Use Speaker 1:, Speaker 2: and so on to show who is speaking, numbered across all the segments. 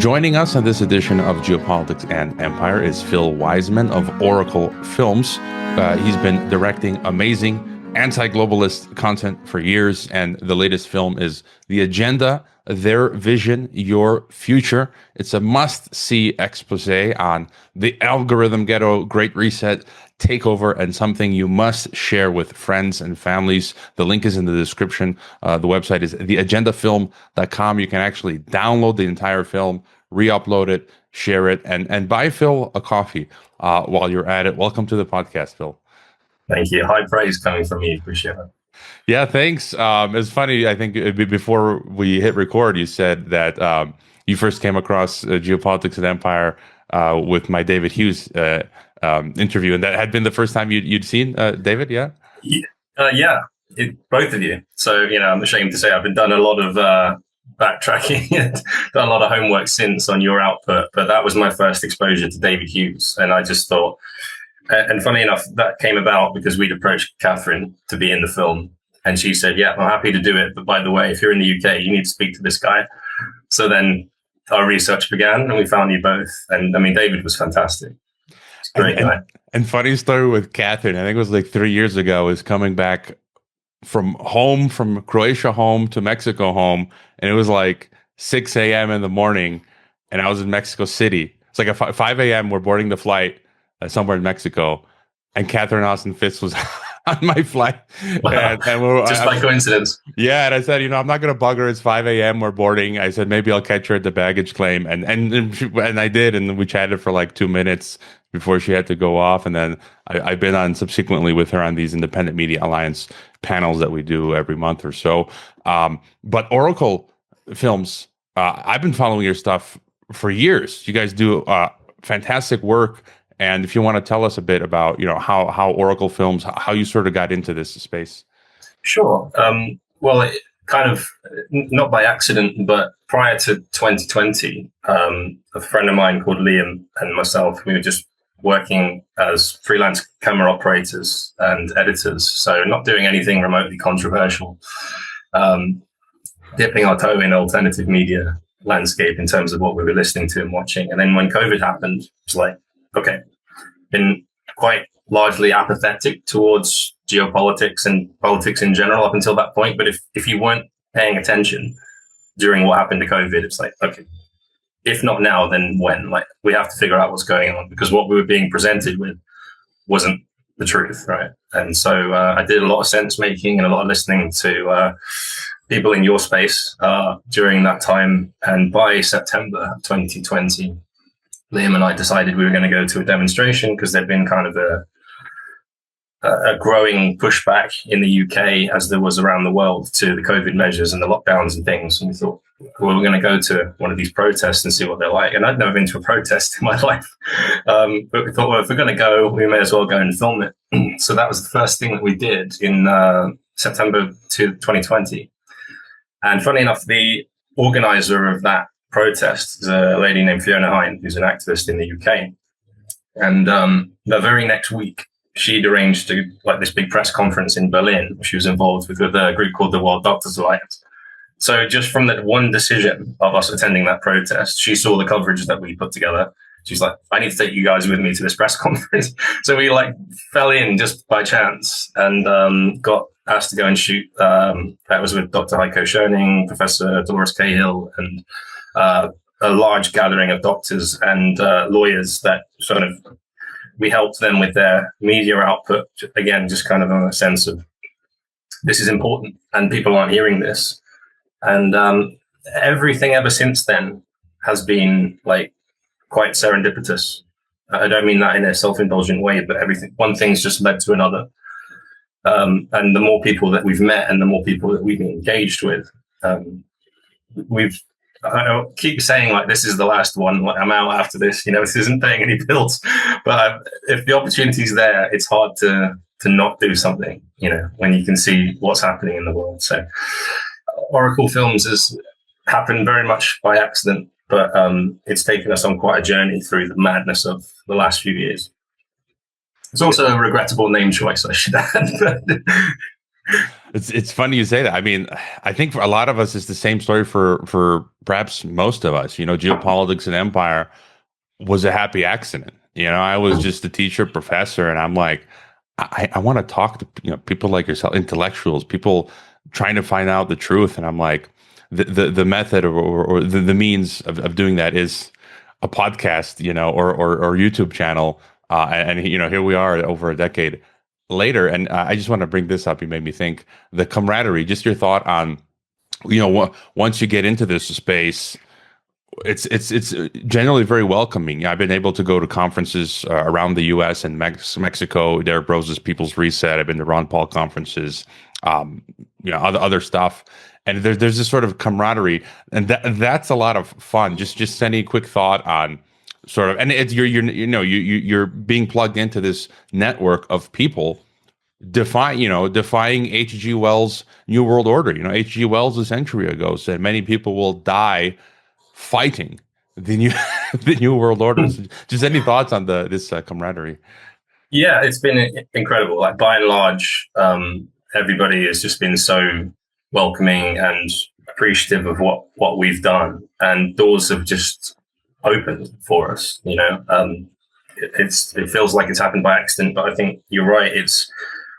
Speaker 1: Joining us on this edition of Geopolitics and Empire is Phil Wiseman of Oracle Films. He's been directing amazing anti-globalist content for years, and the latest film is The Agenda, Their Vision, Your Future. It's a must-see expose on the algorithm ghetto, Great Reset, takeover, and something you must share with friends and families. The link is in the description. The website is theagendafilm.com. You can actually download the entire film, re-upload it, share it, and buy Phil a coffee while you're at it. Welcome to the podcast, Phil.
Speaker 2: Thank you. High praise coming from you. Appreciate it.
Speaker 1: Yeah, thanks. It's funny. I think before we hit record, you said that you first came across Geopolitics and Empire with my David Hughes interview, and that had been the first time you'd seen David. Yeah.
Speaker 2: Yeah. Both of you. So I'm ashamed to say I've done a lot of backtracking and done a lot of homework since on your output, but that was my first exposure to David Hughes, and I just thought. And funny enough, that came about because we'd approached Catherine to be in the film. And she said, yeah, I'm happy to do it. But by the way, if you're in the UK, you need to speak to this guy. So then our research began and we found you both. And I mean, David was fantastic. He's a great guy.
Speaker 1: And funny story with Catherine, I think it was like 3 years ago, is coming back from Croatia home to Mexico home. And it was like 6 a.m. in the morning. And I was in Mexico City. It's like at 5 a.m. We're boarding the flight. Somewhere in Mexico, and Catherine Austin Fitz was on my flight.
Speaker 2: Wow. And just by coincidence.
Speaker 1: Yeah, and I said, I'm not going to bug her. It's 5 a.m. We're boarding. I said, maybe I'll catch her at the baggage claim. And I did, and we chatted for like 2 minutes before she had to go off. And then I've been on subsequently with her on these Independent Media Alliance panels that we do every month or so. But Oracle Films, I've been following your stuff for years. You guys do fantastic work. And if you want to tell us a bit about, how Oracle Films, how you sort of got into this space.
Speaker 2: Sure. Well, it kind of not by accident, but prior to 2020, a friend of mine called Liam and myself, we were just working as freelance camera operators and editors. So not doing anything remotely controversial, dipping our toe in alternative media landscape in terms of what we were listening to and watching. And then when COVID happened, it was like, okay, been quite largely apathetic towards geopolitics and politics in general up until that point. But if you weren't paying attention during what happened to COVID, it's like, okay, if not now, then when? Like, we have to figure out what's going on, because what we were being presented with wasn't the truth, right? And so I did a lot of sense making and a lot of listening to people in your space during that time. And by September 2020, Liam and I decided we were going to go to a demonstration because there'd been kind of a growing pushback in the UK, as there was around the world, to the COVID measures and the lockdowns and things. And we thought, well, we're going to go to one of these protests and see what they're like. And I'd never been to a protest in my life. But we thought, well, if we're going to go, we may as well go and film it. So that was the first thing that we did in September 2020. And funny enough, the organizer of that protest is a lady named Fiona Hine, who's an activist in the UK. And the very next week, she'd arranged this big press conference in Berlin. She was involved with a group called the World Doctors Alliance. So just from that one decision of us attending that protest, she saw the coverage that we put together. She's like, I need to take you guys with me to this press conference. So we fell in just by chance and got asked to go and shoot. That was with Dr. Heiko Schoening, Professor Dolores Cahill, and a large gathering of doctors and lawyers that sort of, we helped them with their media output. Again, just kind of a sense of, this is important and people aren't hearing this. And everything ever since then has been quite serendipitous. I don't mean that in a self-indulgent way, but one thing's just led to another. And the more people that we've met and the more people that we've engaged with, I keep saying this is the last one. I'm out after this. This isn't paying any bills. But if the opportunity's there, it's hard to not do something. When you can see what's happening in the world. So, Oracle Films has happened very much by accident, but it's taken us on quite a journey through the madness of the last few years. It's also a regrettable name choice, I should add.
Speaker 1: It's funny you say that. I mean, I think for a lot of us, it's the same story for perhaps most of us. Geopolitics and empire was a happy accident. I was just a teacher, professor, and I'm like, I want to talk to people like yourself, intellectuals, people trying to find out the truth, and I'm like, the method or the means of doing that is a podcast, or YouTube channel, and here we are over a decade later, and I just want to bring this up. You made me think the camaraderie. Just your thought on, once you get into this space, it's generally very welcoming. I've been able to go to conferences around the U.S. and Mexico. Derek Rose's People's Reset. I've been to Ron Paul conferences, other stuff, and there's this sort of camaraderie, and that's a lot of fun. Just any quick thought on sort of, and it's you're being plugged into this network of people defying H.G. Wells' New World Order. H.G. Wells a century ago said many people will die fighting the new world order. Just any thoughts on this camaraderie?
Speaker 2: Yeah, it's been incredible. Like, by and large, everybody has just been so welcoming and appreciative of what we've done, and doors have just opened for us. It feels like it's happened by accident, but I think you're right. It's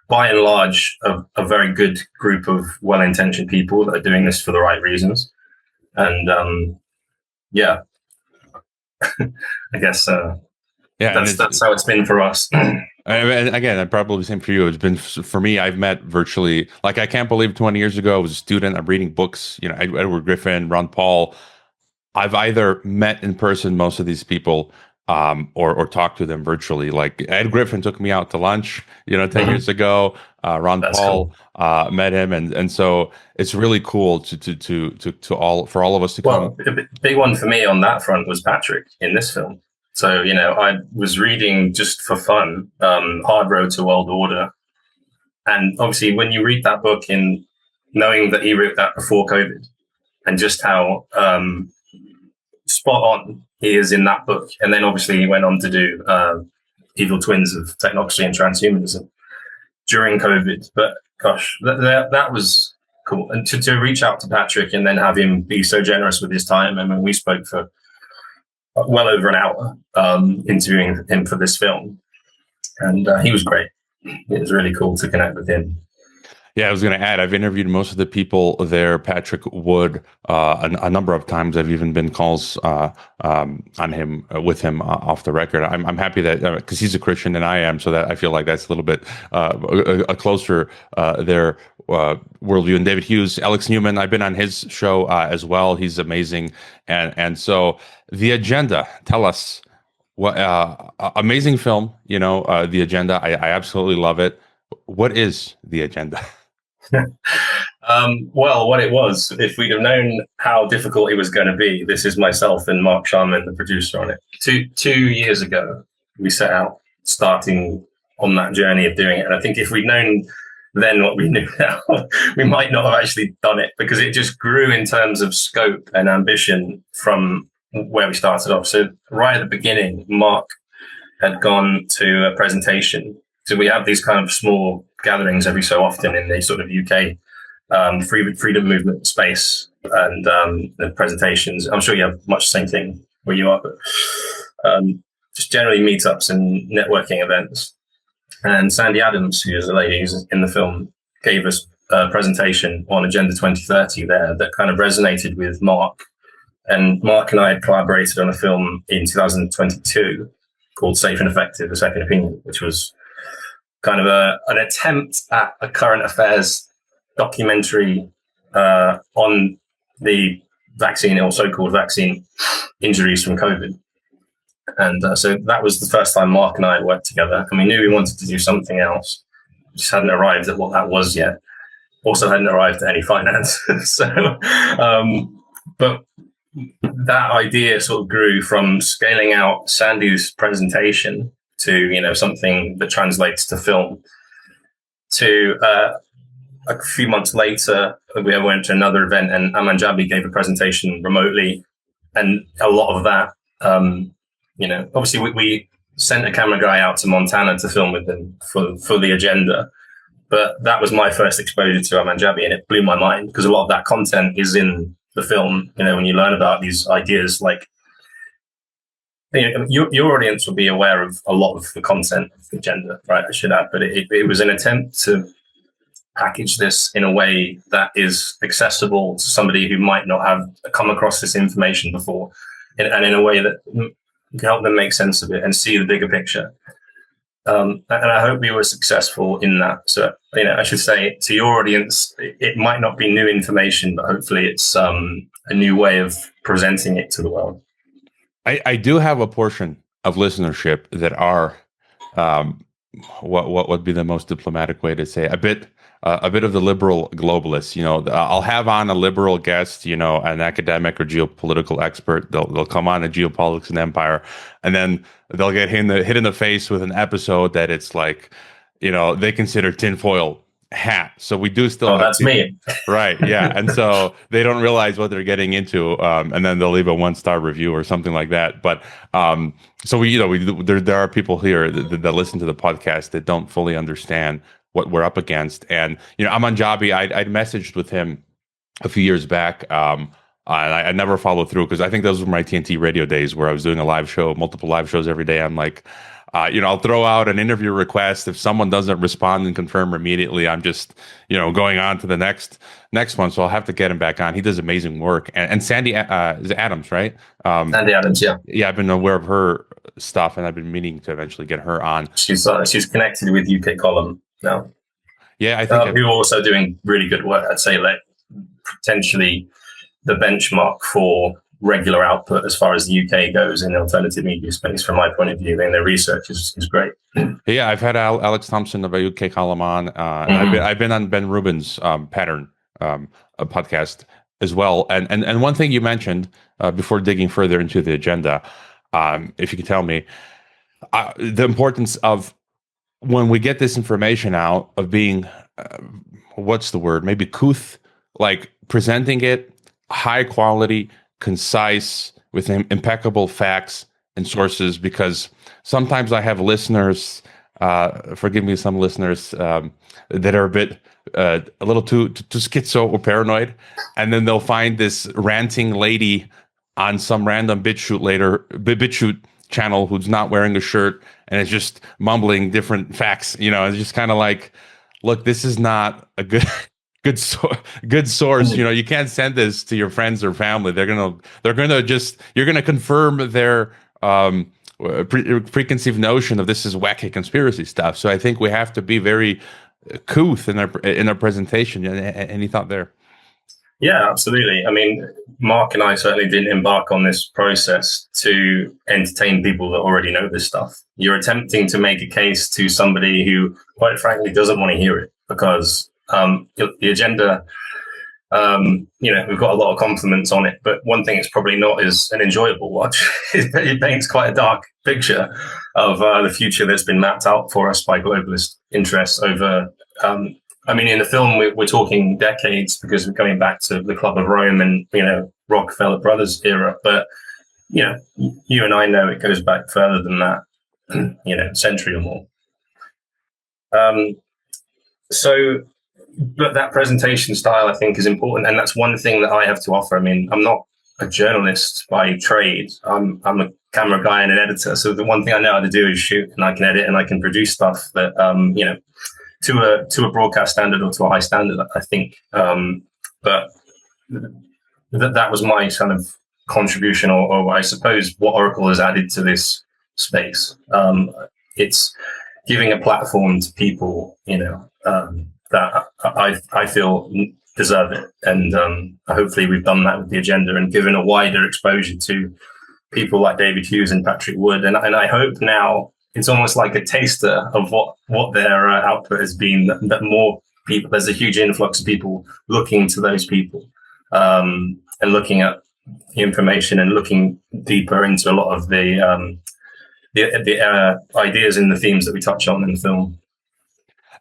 Speaker 2: by and large a very good group of well-intentioned people that are doing this for the right reasons, and yeah, I guess that's how it's been for us.
Speaker 1: And again, probably the same for you. It's been for me. I've met virtually, like, I can't believe 20 years ago I was a student. I'm reading books. Edward Griffin, Ron Paul. I've either met in person most of these people, or talked to them virtually. Like, Ed Griffin took me out to lunch, 10 years ago. Ron That's Paul cool. Met him, and so it's really cool for all of us to come.
Speaker 2: Well, the big one for me on that front was Patrick in this film. So I was reading just for fun, Hard Road to World Order, and obviously when you read that book, in knowing that he wrote that before COVID, and just how spot on he is in that book, and then obviously he went on to do Evil Twins of Technocracy and Transhumanism during COVID. But gosh, that was cool. And to reach out to Patrick and then have him be so generous with his time. I mean, we spoke for well over an hour interviewing him for this film, and he was great. It was really cool to connect with him.
Speaker 1: Yeah, I was going to add, I've interviewed most of the people there. Patrick Wood, a number of times. I've even been calls on him with him off the record. I'm happy that because he's a Christian and I am, so that I feel like that's a little bit a closer their worldview. And David Hughes, Alex Newman, I've been on his show as well. He's amazing, and so The Agenda. Tell us what amazing film. The Agenda. I absolutely love it. What is The Agenda?
Speaker 2: Well, what it was, if we'd have known how difficult it was going to be, this is myself and Mark Sharman, the producer on it. Two years ago, we set out starting on that journey of doing it. And I think if we'd known then what we knew now, we might not have actually done it, because it just grew in terms of scope and ambition from where we started off. So right at the beginning, Mark had gone to a presentation. So we have these kind of small gatherings every so often in the sort of UK freedom movement space, and the presentations. I'm sure you have much the same thing where you are, but just generally meetups and networking events. And Sandy Adams, who is a lady who's in the film, gave us a presentation on Agenda 2030 there that kind of resonated with Mark. And Mark and I had collaborated on a film in 2022 called Safe and Effective, A Second Opinion, which was kind of an attempt at a current affairs documentary on the vaccine, or so-called vaccine injuries from COVID. And so that was the first time Mark and I had worked together, and we knew we wanted to do something else. We just hadn't arrived at what that was yet. Also hadn't arrived at any finance. But that idea sort of grew from scaling out Sandy's presentation to, something that translates to film, to a few months later, we went to another event and Aman Jabi gave a presentation remotely. And a lot of that, obviously we sent a camera guy out to Montana to film with them for the agenda. But that was my first exposure to Amanjabi, and it blew my mind because a lot of that content is in the film. When you learn about these ideas, like your audience will be aware of a lot of the content of the agenda, right? I should add, but it was an attempt to package this in a way that is accessible to somebody who might not have come across this information before, and in a way that can help them make sense of it and see the bigger picture. And I hope we were successful in that. So, I should say to your audience, it might not be new information, but hopefully it's a new way of presenting it to the world.
Speaker 1: I do have a portion of listenership that are what would be the most diplomatic way to say a bit of the liberal globalists. I'll have on a liberal guest, an academic or geopolitical expert. They'll come on a Geopolitics and Empire, and then they'll get hit in the face with an episode that it's like, they consider tinfoil hat. So we do still.
Speaker 2: Oh, that's me.
Speaker 1: Right. Yeah. And so they don't realize what they're getting into. And then they'll leave a 1-star review or something like that. But so there are people here that listen to the podcast that don't fully understand what we're up against. And, Amanjabi, I'd messaged with him a few years back. And I never followed through because I think those were my TNT radio days where I was doing a live show, multiple live shows every day. I'm like, I'll throw out an interview request. If someone doesn't respond and confirm immediately, I'm just, going on to the next one. So I'll have to get him back on. He does amazing work. And Sandy is Adams, right?
Speaker 2: Sandy Adams, yeah.
Speaker 1: Yeah, I've been aware of her stuff, and I've been meaning to eventually get her on.
Speaker 2: She's connected with UK Column now.
Speaker 1: Yeah, I think
Speaker 2: who are also doing really good work. I'd say like potentially the benchmark for regular output as far as the UK goes in the alternative media space, from my point of view. And their research is great.
Speaker 1: Yeah, I've had Alex Thompson of a UK column on. I've been on Ben Rubin's Pattern podcast as well. And one thing you mentioned before digging further into the agenda, if you could tell me, the importance of when we get this information out of being, what's the word? Maybe couth, like presenting it high quality, concise, with impeccable facts and sources, because sometimes I have listeners, forgive me, some listeners that are a little too schizo or paranoid, and then they'll find this ranting lady on some random BitChute channel who's not wearing a shirt and is just mumbling different facts. It's just kind of like, look, this is not a good source. You can't send this to your friends or family. You're gonna confirm their preconceived notion of this is wacky conspiracy stuff. So I think we have to be very couth in our presentation. Any thought there?
Speaker 2: Yeah, absolutely. I mean, Mark and I certainly didn't embark on this process to entertain people that already know this stuff. You're attempting to make a case to somebody who, quite frankly, doesn't want to hear it, because the agenda, we've got a lot of compliments on it, but one thing it's probably not is an enjoyable watch. It paints quite a dark picture of the future that's been mapped out for us by globalist interests over, in the film, we're talking decades, because we're coming back to the Club of Rome and, Rockefeller Brothers era. But, you and I know it goes back further than that, a century or more. But that presentation style, I think, is important. And that's one thing that I have to offer. I mean, I'm not a journalist by trade. I'm a camera guy and an editor. So the one thing I know how to do is shoot, and I can edit and I can produce stuff that, to a broadcast standard or to a high standard, I think. But that was my kind of contribution, or I suppose what Oracle has added to this space. It's giving a platform to people, that I feel deserve it. And hopefully we've done that with the agenda and given a wider exposure to people like David Hughes and Patrick Wood. And I hope now it's almost like a taster of what their output has been, that more people, there's a huge influx of people looking to those people and looking at the information and looking deeper into a lot of the ideas and the themes that we touch on in the film.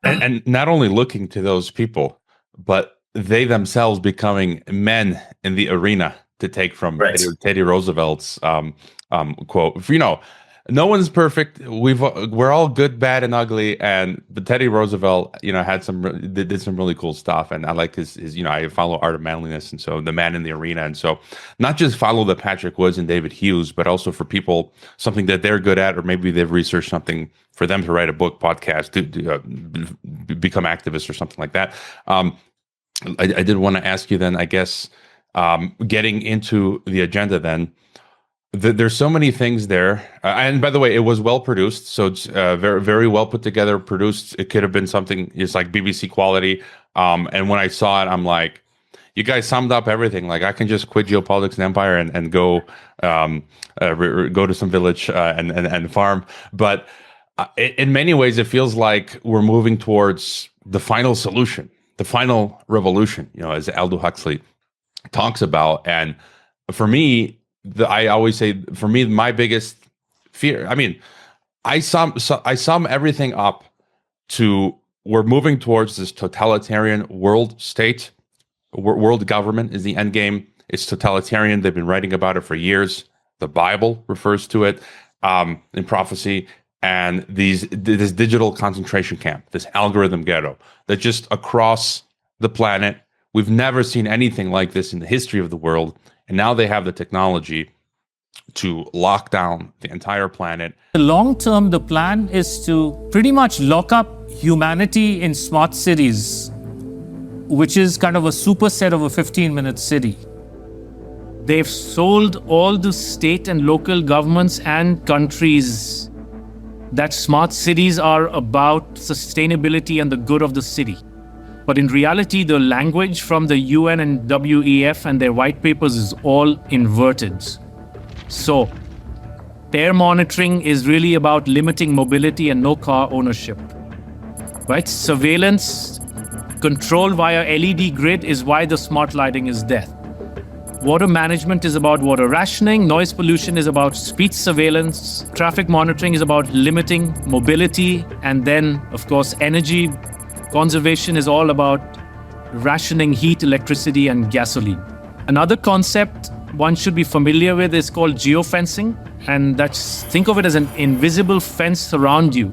Speaker 1: And not only looking to those people, but they themselves becoming men in the arena, to take from
Speaker 2: right.
Speaker 1: Teddy Roosevelt's quote. no one's perfect. We're all good, bad, and ugly. But Teddy Roosevelt, had did some really cool stuff, and I like his. I follow Art of Manliness, and so The Man in the Arena, and so not just follow the Patrick Woods and David Hughes, but also for people something that they're good at, or maybe they've researched something for them to write a book, podcast, to become activists or something like that. I did want to ask you then, I guess, getting into the agenda then. There's so many things there, and by the way, it was well produced, so it's very, very well put together, produced. It could have been something it's like BBC quality. And when I saw it, I'm like, you guys summed up everything. Like I can just quit Geopolitics and Empire and go go to some village and farm. But in many ways, it feels like we're moving towards the final solution, the final revolution. As Aldous Huxley talks about, and for me. I always say, for me, my biggest fear. I mean, I sum everything up to we're moving towards this totalitarian world state. World government is the end game. It's totalitarian. They've been writing about it for years. The Bible refers to it in prophecy. And this digital concentration camp, this algorithm ghetto, that just across the planet, we've never seen anything like this in the history of the world. And now they have the technology to lock down the entire planet.
Speaker 3: Long term, the plan is to pretty much lock up humanity in smart cities, which is kind of a superset of a 15-minute city. They've sold all the state and local governments and countries that smart cities are about sustainability and the good of the city. But in reality, the language from the UN and WEF and their white papers is all inverted. So, air monitoring is really about limiting mobility and no car ownership. Right? Surveillance, control via LED grid is why the smart lighting is there. Water management is about water rationing. Noise pollution is about speech surveillance. Traffic monitoring is about limiting mobility. And then, of course, energy conservation is all about rationing heat, electricity, and gasoline. Another concept one should be familiar with is called geofencing, and think of it as an invisible fence around you,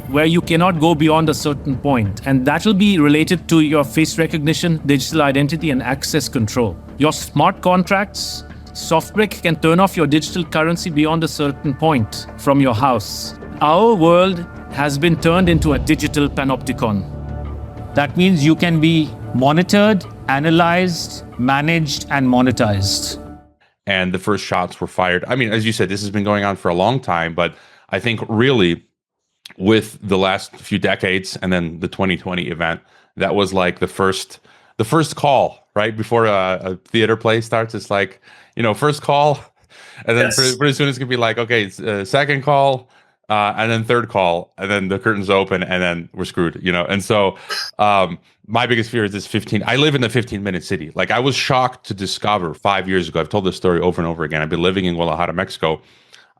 Speaker 3: where you cannot go beyond a certain point, and that will be related to your face recognition, digital identity, and access control. Your smart contracts, SoftBrick can turn off your digital currency beyond a certain point from your house. Our world has been turned into a digital panopticon. That means you can be monitored, analyzed, managed, and monetized.
Speaker 1: And the first shots were fired. I mean, as you said, this has been going on for a long time, but I think really with the last few decades and then the 2020 event, that was like the first call, right? Before a theater play starts, it's like, first call. And then pretty soon it's going to be like, okay, it's second call. And then third call, and then the curtains open, and then we're screwed, And so my biggest fear is this 15. I live in a 15-minute city. Like I was shocked to discover 5 years ago. I've told this story over and over again. I've been living in Guadalajara, Mexico.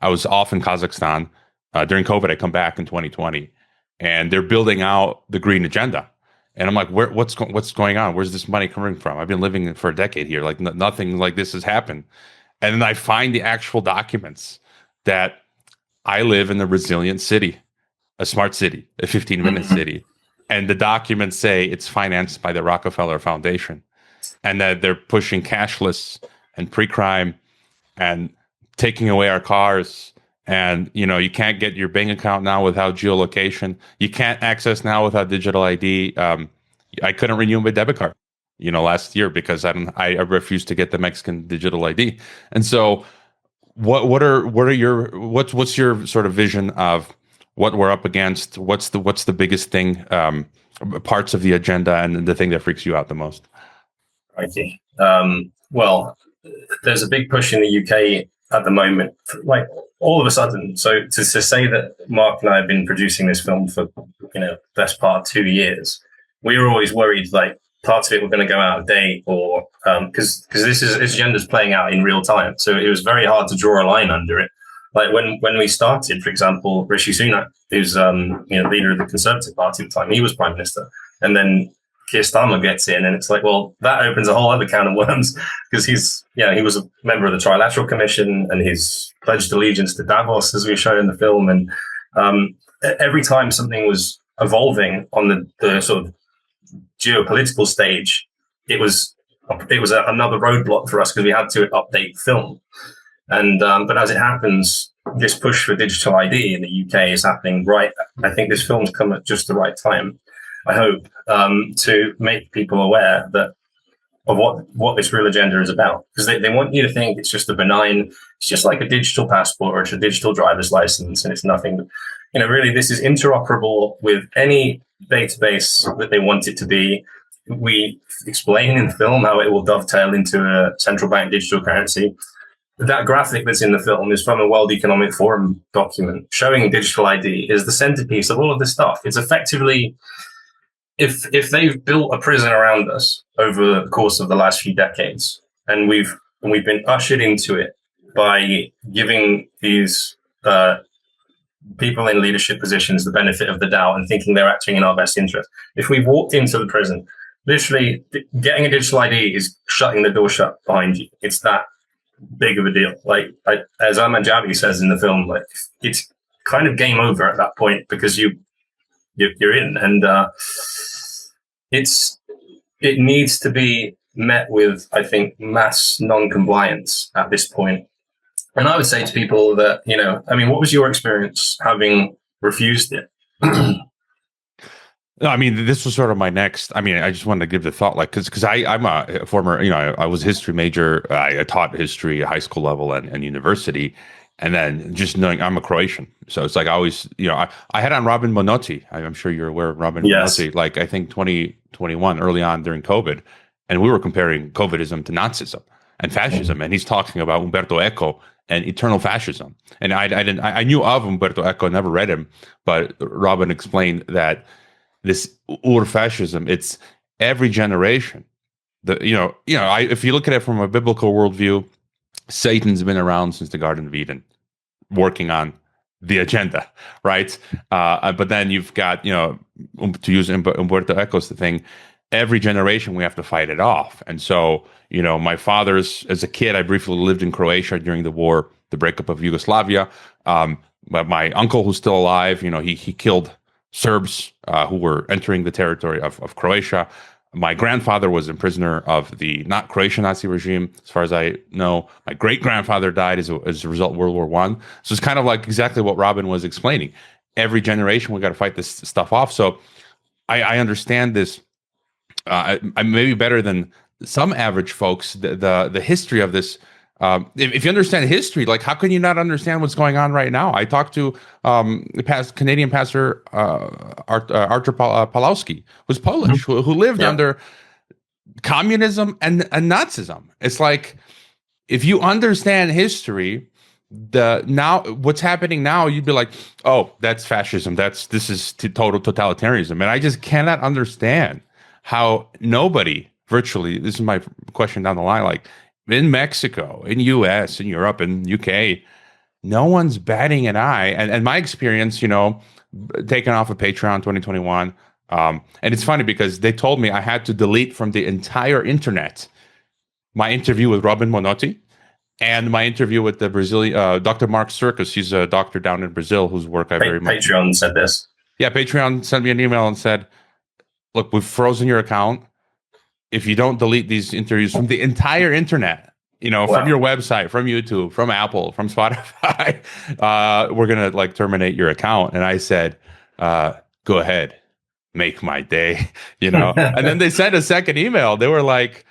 Speaker 1: I was off in Kazakhstan during COVID. I come back in 2020, and they're building out the green agenda. And I'm like, what's going on? Where's this money coming from? I've been living for a decade here. Like nothing like this has happened. And then I find the actual documents that I live in a resilient city, a smart city, a 15-minute city. And the documents say it's financed by the Rockefeller Foundation and that they're pushing cashless and pre-crime and taking away our cars. And, you can't get your bank account now without geolocation. You can't access now without digital ID. I couldn't renew my debit card, last year because I refused to get the Mexican digital ID. And so what's your sort of vision of what we're up against? What's the biggest thing, parts of the agenda, and the thing that freaks you out the most?
Speaker 2: Okay. Well, there's a big push in the UK at the moment, like all of a sudden. So to say that Mark and I have been producing this film for, best part of 2 years, we were always worried, like parts of it were going to go out of date or because this agenda's playing out in real time. So it was very hard to draw a line under it. Like when we started, for example, Rishi Sunak, who's leader of the Conservative Party at the time, he was Prime Minister. And then Keir Starmer gets in, and it's like, well, that opens a whole other can of worms because he was a member of the Trilateral Commission and he's pledged allegiance to Davos, as we show in the film. And every time something was evolving on the sort of geopolitical stage, it was another roadblock for us because we had to update film. And but as it happens, this push for digital ID in the UK is happening right. I think this film's come at just the right time, I hope, to make people aware of what this real agenda is about. Because they want you to think it's just it's just like a digital passport or a digital driver's license, and it's nothing. Really, this is interoperable with any database that they want it to be. We explain in the film how it will dovetail into a central bank digital currency. That graphic that's in the film is from a World Economic Forum document showing digital ID is the centerpiece of all of this stuff. It's effectively, if they've built a prison around us over the course of the last few decades, and we've been ushered into it by giving these people in leadership positions the benefit of the doubt and thinking they're acting in our best interest. If we walked into the prison, literally getting a digital ID is shutting the door shut behind you. It's that big of a deal. Like as Ahmad Jabi says in the film, like it's kind of game over at that point because you're in, and it needs to be met with, I think, mass non-compliance at this point. And I would say to people that, what was your experience having refused it?
Speaker 1: No, I mean, this was sort of my next. I mean, I just wanted to give the thought, like, because I'm a former, I was a history major. I taught history at high school level and university, and then just knowing I'm a Croatian, so it's like I always, I had on Robin Monotti. I'm sure you're aware of Robin Monotti. Like I think 2021, early on during COVID, and we were comparing COVIDism to Nazism and fascism, and he's talking about Umberto Eco and eternal fascism. And I knew of Umberto Eco, never read him, but Robin explained that this ur-fascism, it's every generation. If you look at it from a biblical worldview, Satan's been around since the Garden of Eden, working on the agenda, right? But then you've got, to use Umberto Eco's thing, every generation we have to fight it off. And so, my father's, as a kid, I briefly lived in Croatia during the war, the breakup of Yugoslavia. But my uncle, who's still alive, he killed Serbs who were entering the territory of Croatia. My grandfather was a prisoner of the not Croatian Nazi regime, as far as I know. My great-grandfather died as a result of World War I. So it's kind of like exactly what Robin was explaining. Every generation, we got to fight this stuff off. So I understand this. I'm maybe better than some average folks. The history of this. If you understand history, like how can you not understand what's going on right now? I talked to Canadian pastor Artur Pawlowski, who's Polish, who lived under communism and Nazism. It's like if you understand history, what's happening now, you'd be like, oh, that's fascism. This is total totalitarianism, and I just cannot understand how nobody virtually. This is my question down the line, like. In Mexico, in US, in Europe, in UK, no one's batting an eye. And my experience, taken off of Patreon 2021. And it's funny because they told me I had to delete from the entire internet my interview with Robin Monotti and my interview with the Brazilian Dr. Mark Circus. He's a doctor down in Brazil whose work I very much.
Speaker 2: Patreon said this.
Speaker 1: Yeah, Patreon sent me an email and said, look, we've frozen your account. If you don't delete these interviews from the entire internet, from your website, from YouTube, from Apple, from Spotify, we're going to terminate your account. And I said, go ahead, make my day, And then they sent a second email. They were like,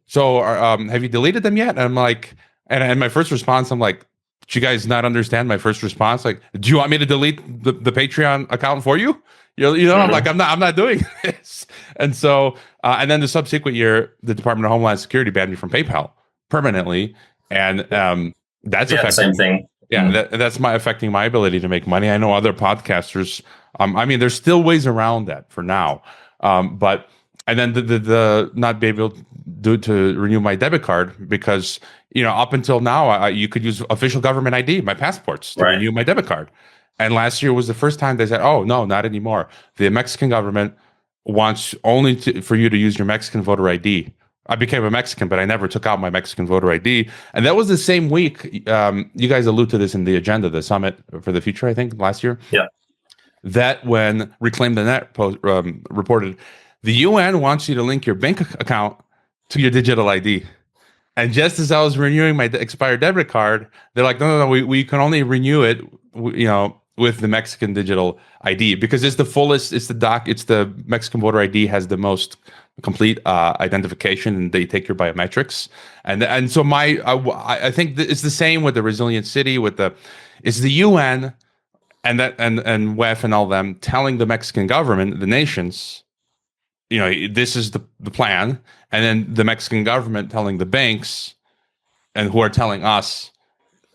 Speaker 1: so have you deleted them yet? And I'm like, and my first response, I'm like, did you guys not understand my first response? Like, do you want me to delete the Patreon account for you? I'm like, I'm not doing this. And so, and then the subsequent year, the Department of Homeland Security banned me from PayPal permanently. And that's
Speaker 2: the same thing.
Speaker 1: Yeah, that's affecting my ability to make money. I know other podcasters. There's still ways around that for now. But and then the not be able to renew my debit card because up until now you could use official government ID, my passports, to renew my debit card. And last year was the first time they said, oh, no, not anymore. The Mexican government wants only for you to use your Mexican voter ID. I became a Mexican, but I never took out my Mexican voter ID. And that was the same week. You guys allude to this in the agenda, the Summit for the Future, I think, last year.
Speaker 2: Yeah.
Speaker 1: That when Reclaim the Net reported, the UN wants you to link your bank account to your digital ID. And just as I was renewing my expired debit card, they're like, no, we can only renew it, with the Mexican digital ID, because it's the fullest, it's the Mexican voter ID has the most complete identification, and they take your biometrics. And so I think it's the same with the Resilient City, it's the UN and WEF and all them telling the Mexican government, the nations, this is the plan, and then the Mexican government telling the banks, and who are telling us,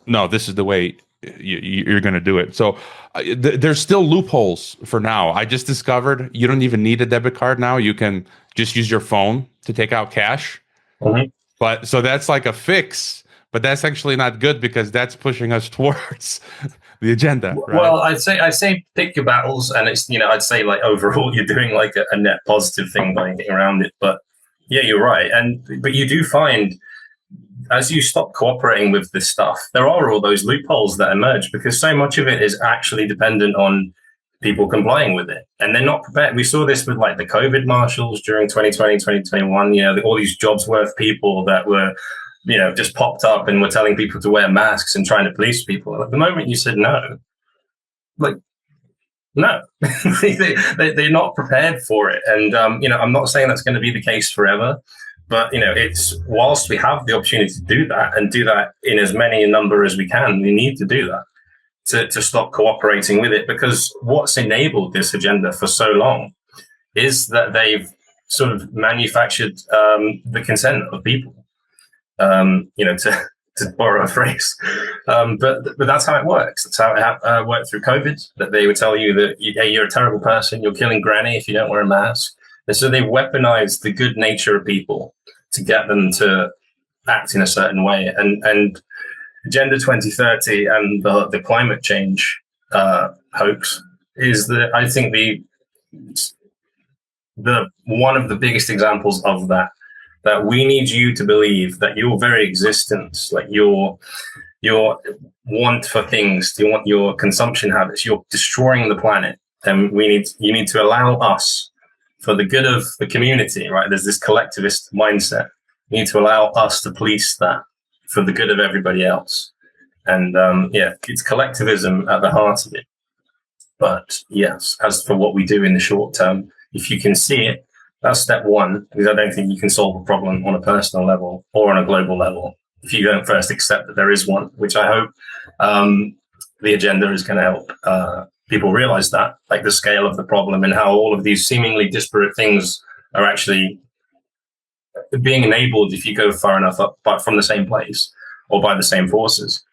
Speaker 1: no, this is the way you're going to do it. So there's still loopholes for now. I just discovered you don't even need a debit card now. You can just use your phone to take out cash.
Speaker 2: Mm-hmm.
Speaker 1: But so that's like a fix, but that's actually not good, because that's pushing us towards the agenda. Right?
Speaker 2: Well, I'd say pick your battles, and it's, I'd say like overall you're doing like a net positive thing by getting around it. But yeah, you're right. But you do find, as you stop cooperating with this stuff, there are all those loopholes that emerge, because so much of it is actually dependent on people complying with it, and they're not prepared. We saw this with like the COVID marshals during 2020, 2021, all these jobs worth people that were, just popped up and were telling people to wear masks and trying to police people. At the moment you said no, no, they're not prepared for it. And, I'm not saying that's going to be the case forever. But, it's whilst we have the opportunity to do that, and do that in as many a number as we can, we need to do that to stop cooperating with it. Because what's enabled this agenda for so long is that they've sort of manufactured the consent of people, to borrow a phrase. But that's how it works. That's how it worked through COVID, that they would tell you that, you're a terrible person, you're killing granny if you don't wear a mask. And so they weaponized the good nature of people to get them to act in a certain way. And Agenda 2030 and the climate change hoax is I think the one of the biggest examples of that we need you to believe that your very existence, like your want for things, your consumption habits, you're destroying the planet. And you need to allow us, for the good of the community, right? There's this collectivist mindset. You need to allow us to police that for the good of everybody else. And it's collectivism at the heart of it. But yes, as for what we do in the short term, if you can see it, that's step one, because I don't think you can solve a problem on a personal level or on a global level if you don't first accept that there is one, which I hope the agenda is going to help people realize that, like the scale of the problem and how all of these seemingly disparate things are actually being enabled if you go far enough up, but from the same place or by the same forces.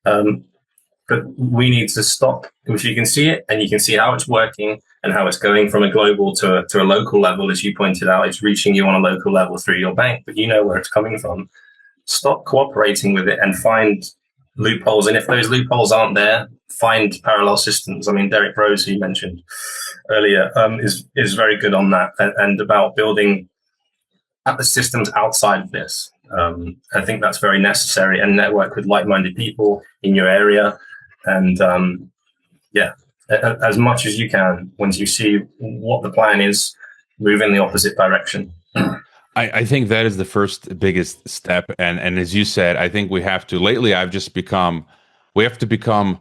Speaker 2: But we need to stop. If you can see it and you can see how it's working and how it's going from a global to a local level, as you pointed out, it's reaching you on a local level through your bank, but you know where it's coming from. Stop cooperating with it and find loopholes. And if those loopholes aren't there, find parallel systems. I mean, Derek Rose, who you mentioned earlier, is very good on that and about building the systems outside of this. I think that's very necessary, and network with like-minded people in your area. And as much as you can, once you see what the plan is, move in the opposite direction.
Speaker 1: I think that is the first biggest step. And as you said, I think we have to, lately I've just become, we have to become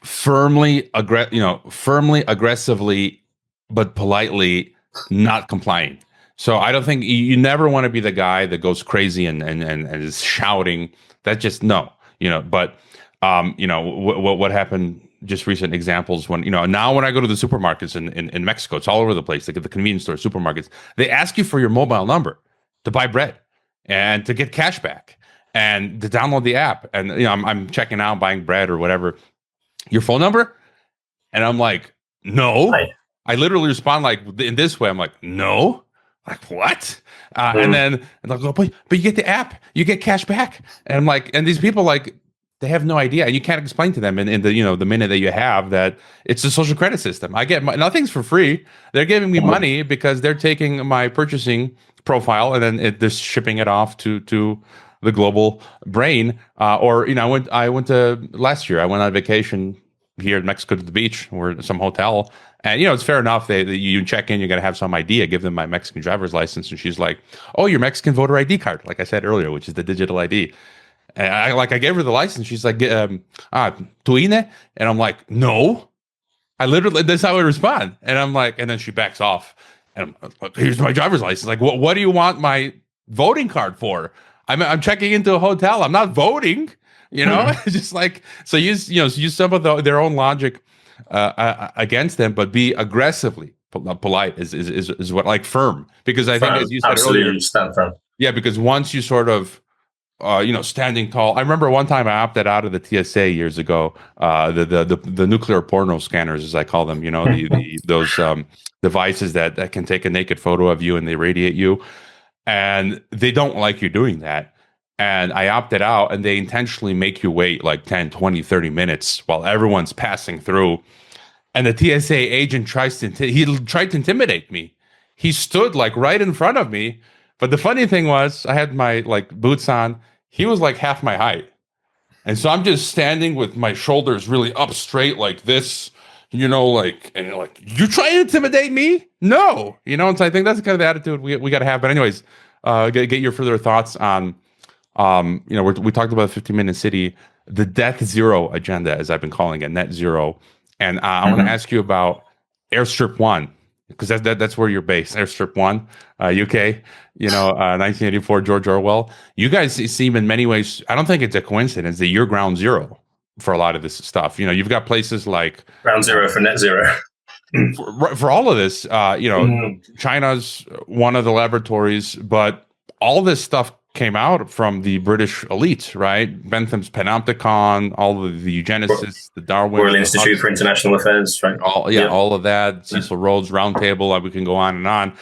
Speaker 1: firmly aggressively, but politely not complying. So I don't think you never want to be the guy that goes crazy and is shouting. That just, no, but what happened, just recent examples when, now when I go to the supermarkets in Mexico, it's all over the place. Like at the convenience store, supermarkets, they ask you for your mobile number to buy bread and to get cash back and to download the app. And, I'm checking out, buying bread or whatever, your phone number. And I'm like, no,
Speaker 2: right.
Speaker 1: I literally respond like in this way. I'm like, no, like what? And then they'll go, but you get the app, you get cash back. And I'm like, and these people like, they have no idea. You can't explain to them in the the minute that you have that it's a social credit system. I get nothing's for free. They're giving me money because they're taking my purchasing profile and then they're shipping it off to the global brain. Or I went to last year. I went on vacation here in Mexico to the beach or some hotel. And, it's fair enough. You check in, you're going to have some ID. I give them my Mexican driver's license. And she's like, oh, your Mexican voter ID card, like I said earlier, which is the digital ID. And I gave her the license. She's like, tu INE? And I'm like, no. I literally, that's how I respond. And I'm like, and then she backs off. And I'm like, here's my driver's license. Like, what do you want my voting card for? I'm checking into a hotel. I'm not voting. It's just like, so use some of their own logic against them, but be aggressively polite is what, like, firm, because I think, as you said earlier,
Speaker 2: stand firm.
Speaker 1: Yeah, because once you sort of standing tall. I remember one time I opted out of the TSA years ago. The nuclear porno scanners, as I call them. Those devices that can take a naked photo of you and they radiate you, and they don't like you doing that. And I opted out, and they intentionally make you wait like 10, 20, 30 minutes while everyone's passing through. And the TSA agent tried to intimidate me. He stood like right in front of me. But the funny thing was, I had my boots on. He was like half my height. And so I'm just standing with my shoulders really up straight like this, and you're like, you trying to intimidate me? No. And so I think that's the kind of attitude we got to have. But anyways, get your further thoughts on, we talked about the 15-minute city, the death zero agenda, as I've been calling it, net zero. And I want to ask you about Airstrip 1, because that's where you're based, Airstrip 1, UK, 1984, George Orwell. You guys seem in many ways, I don't think it's a coincidence that you're ground zero for a lot of this stuff. You've got places like...
Speaker 2: Ground zero for net zero.
Speaker 1: for all of this, China's one of the laboratories, but all this stuff came out from the British elite, right? Bentham's Panopticon, all of the eugenicists, the Darwin...
Speaker 2: Royal Institute for International Affairs, right?
Speaker 1: All of that, Cecil Rhodes Roundtable, we can go on and on.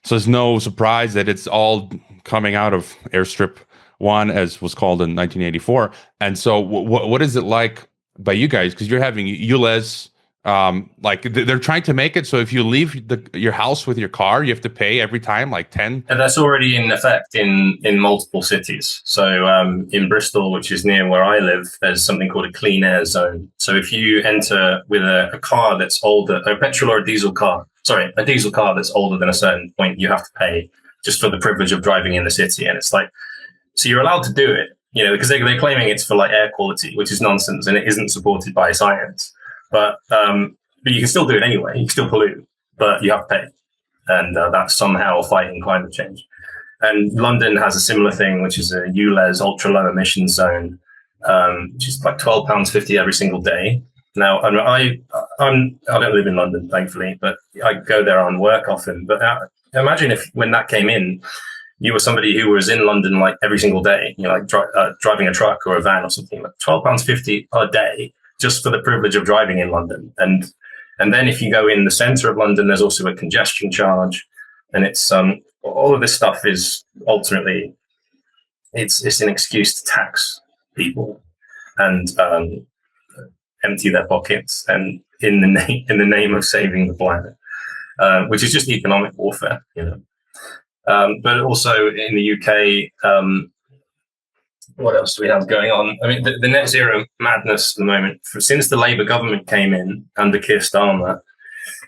Speaker 1: So it's no surprise that it's all coming out of Airstrip 1, as was called in 1984. And so what is it like by you guys? Because you're having ULEZ, they're trying to make it so if you leave your house with your car, you have to pay every time like 10.
Speaker 2: And that's already in effect in multiple cities. So in Bristol, which is near where I live, there's something called a clean air zone. So if you enter with a car that's older, a petrol or a diesel car that's older than a certain point, you have to pay just for the privilege of driving in the city. And it's like, so you're allowed to do it, because they're claiming it's for like air quality, which is nonsense, and it isn't supported by science. But you can still do it anyway. You can still pollute, but you have to pay. And that's somehow fighting climate change. And London has a similar thing, which is a ULEZ, ultra low emission zone, which is like £12.50 every single day. Now, I don't live in London, thankfully, but I go there on work often. But imagine if when that came in, you were somebody who was in London like every single day, driving a truck or a van or something, like £12.50 a day, just for the privilege of driving in London. And then if you go in the center of London, there's also a congestion charge. And it's all of this stuff is ultimately, it's an excuse to tax people and empty their pockets, and in the name of saving the planet, which is just economic warfare, but also in the UK, what else do we have going on? I mean, the net zero madness at the moment, since the Labour government came in under Keir Starmer,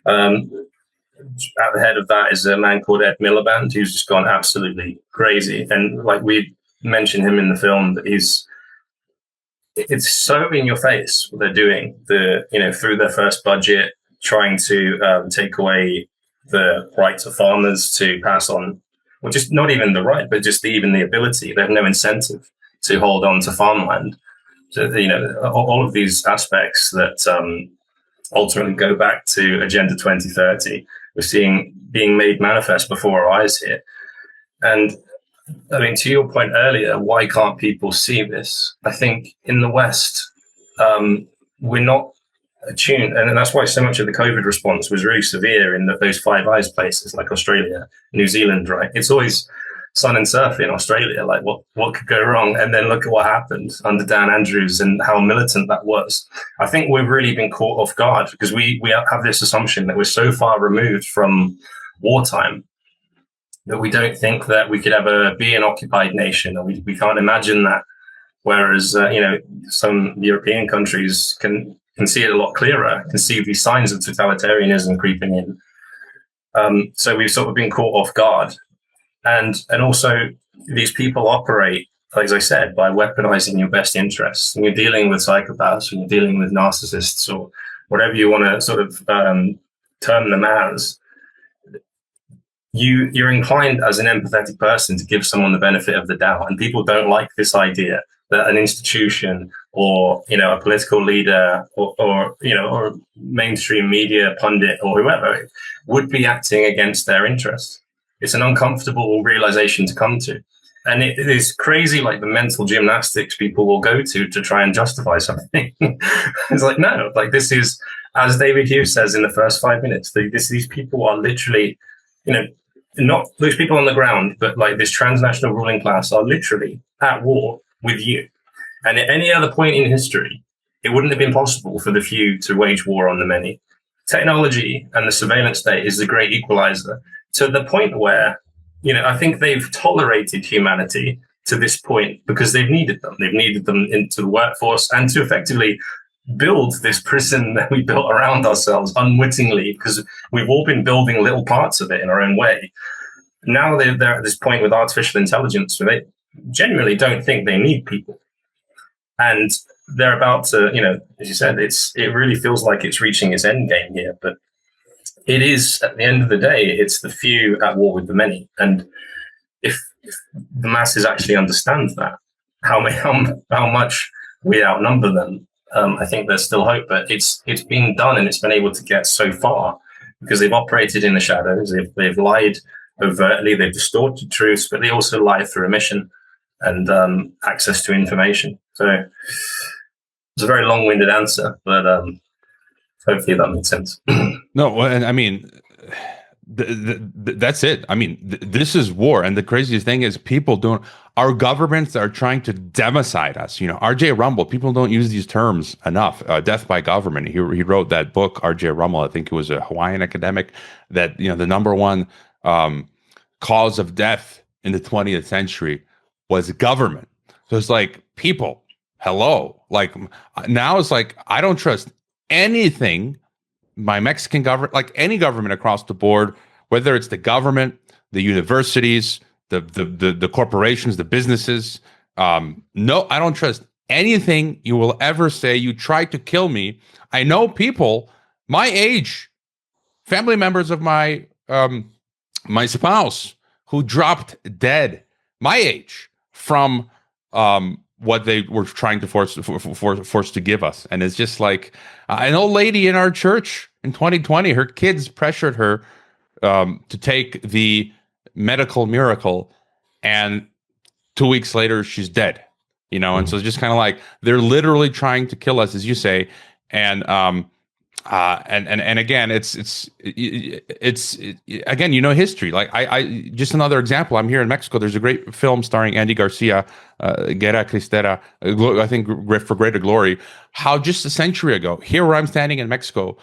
Speaker 2: at the head of that is a man called Ed Miliband, who's just gone absolutely crazy. And like we mentioned him in the film, that it's so in your face what they're doing. Through their first budget, trying to take away the rights of farmers to pass on, well, just not even the right, but just even the ability. They have no incentive to hold on to farmland. So, all of these aspects that ultimately go back to Agenda 2030, we're seeing being made manifest before our eyes here. And I mean, to your point earlier, why can't people see this? I think in the West, we're not attuned. And that's why so much of the COVID response was really severe in those Five Eyes places like Australia, New Zealand, right? It's always sun and surf in Australia. Like what could go wrong? And then look at what happened under Dan Andrews and how militant that was. I think we've really been caught off guard because we have this assumption that we're so far removed from wartime that we don't think that we could ever be an occupied nation, or we can't imagine that. Whereas, some European countries can see it a lot clearer, can see these signs of totalitarianism creeping in. So we've sort of been caught off guard. And also, these people operate, as I said, by weaponizing your best interests. When you're dealing with psychopaths, when you're dealing with narcissists, or whatever you want to sort of term them as, you're inclined as an empathetic person to give someone the benefit of the doubt. And people don't like this idea that an institution or, a political leader or mainstream media pundit or whoever would be acting against their interests. It's an uncomfortable realization to come to. And it is crazy, like the mental gymnastics people will go to try and justify something. It's like, no, like this is, as David Hughes says in the first 5 minutes, these people are literally, not those people on the ground, but like this transnational ruling class are literally at war with you. And at any other point in history, it wouldn't have been possible for the few to wage war on the many. Technology and the surveillance state is the great equalizer to the point where, I think they've tolerated humanity to this point because they've needed them. They've needed them into the workforce and to effectively build this prison that we built around ourselves unwittingly, because we've all been building little parts of it in our own way. Now they're at this point with artificial intelligence where they genuinely don't think they need people. And they're about to, as you said, it really feels like it's reaching its end game here. But it is, at the end of the day, it's the few at war with the many. And if the masses actually understand that, how much we outnumber them, I think there's still hope. But it's been done, and it's been able to get so far because they've operated in the shadows. They've lied overtly, they've distorted truths, but they also lie through omission and access to information. So it's a very long-winded answer, but hopefully that makes sense.
Speaker 1: No, and I mean, that's it. I mean, this is war, and the craziest thing is our governments are trying to democide us. R.J. Rumble, people don't use these terms enough. Death by government. He wrote that book, R.J. Rumble. I think he was a Hawaiian academic. That the number one cause of death in the 20th century was government. So it's like, people, hello. Like now it's like, I don't trust anything my Mexican government, like any government across the board, whether it's the government, the universities, the corporations, the businesses. No, I don't trust anything you will ever say. You tried to kill me. I know people my age, family members of my my spouse, who dropped dead my age from what they were trying to force to give us. And it's just like an old lady in our church in 2020, her kids pressured her to take the medical miracle, and 2 weeks later she's dead. And so it's just kind of like they're literally trying to kill us, as you say. And again, it's again, history. Like I just another example. I'm here in Mexico. There's a great film starring Andy Garcia, Guerra Cristera, I think for Greater Glory. How just a century ago, here where I'm standing in Mexico,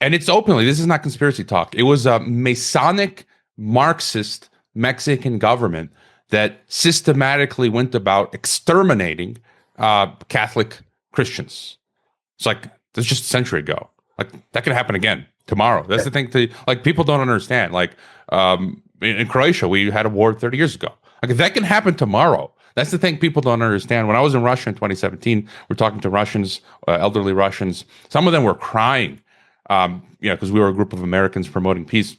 Speaker 1: and it's openly, this is not conspiracy talk. It was a Masonic Marxist Mexican government that systematically went about exterminating Catholic Christians. It's like, that's just a century ago. Like that could happen again tomorrow. That's the thing. People don't understand. Like in Croatia, we had a war 30 years ago. Like that can happen tomorrow. That's the thing people don't understand. When I was in Russia in 2017, we're talking to Russians, elderly Russians. Some of them were crying, because we were a group of Americans promoting peace,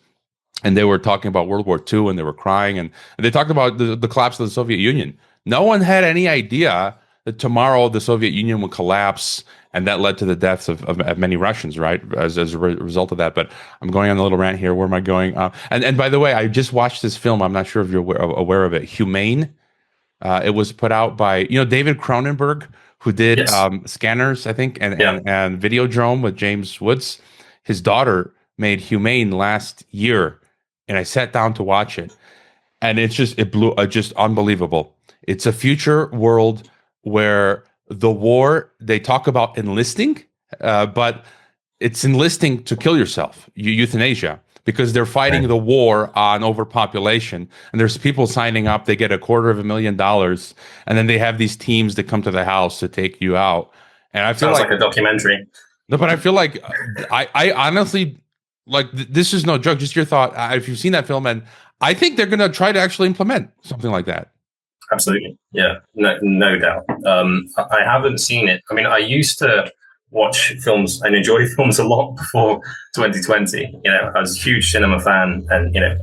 Speaker 1: and they were talking about World War II, and they were crying, and they talked about the collapse of the Soviet Union. No one had any idea that tomorrow the Soviet Union would collapse. And that led to the deaths of many Russians, right, as a result of that. But I'm going on a little rant here. Where am I going? And by the way, I just watched this film. I'm not sure if you're aware of it. Humane. It was put out by, David Cronenberg, who did Scanners, I think, and Videodrome with James Woods. His daughter made Humane last year, and I sat down to watch it. and it blew just unbelievable. It's a future world where the war, they talk about enlisting, but it's enlisting to kill yourself, euthanasia, because they're fighting
Speaker 2: Right.
Speaker 1: the war on overpopulation. And there's people signing up, they get $250,000, and then they have these teams that come to the house to take you out. And I feel
Speaker 2: Sounds like a documentary.
Speaker 1: no, but I feel like I honestly, like, this is no joke. Just your thought. If you've seen that film, and I think they're going to try to actually implement something like that.
Speaker 2: Absolutely. Yeah, no doubt. I haven't seen it. I mean, I used to watch films and enjoy films a lot before 2020. You know, I was a huge cinema fan, and, you know,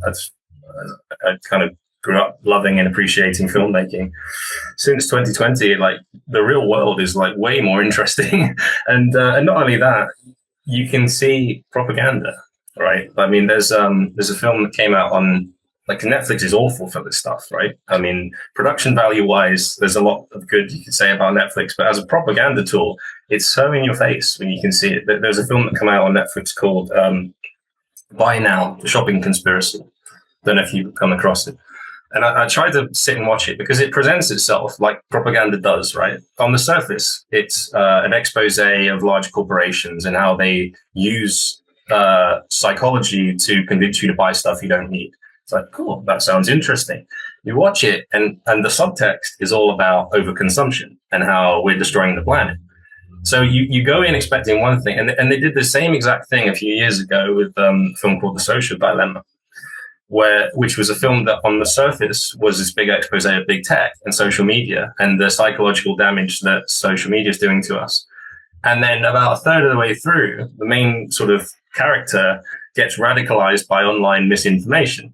Speaker 2: I kind of grew up loving and appreciating filmmaking. Since 2020, like, the real world is like way more interesting. And not only that, you can see propaganda, right? I mean, there's a film that came out on, like, Netflix is awful for this stuff, right? I mean, production value wise, there's a lot of good you could say about Netflix, but as a propaganda tool, it's so in your face when you can see it. There's a film that came out on Netflix called Buy Now, The Shopping Conspiracy. Don't know if you've come across it. And I tried to sit and watch it because it presents itself like propaganda does, right? On the surface, it's an expose of large corporations and how they use psychology to convince you to buy stuff you don't need. It's like, cool, that sounds interesting. You watch it, and the subtext is all about overconsumption and how we're destroying the planet. So you go in expecting one thing, and they did the same exact thing a few years ago with a film called The Social Dilemma, which was a film that on the surface was this big expose of big tech and social media and the psychological damage that social media is doing to us. And then about a third of the way through, the main sort of character gets radicalized by online misinformation.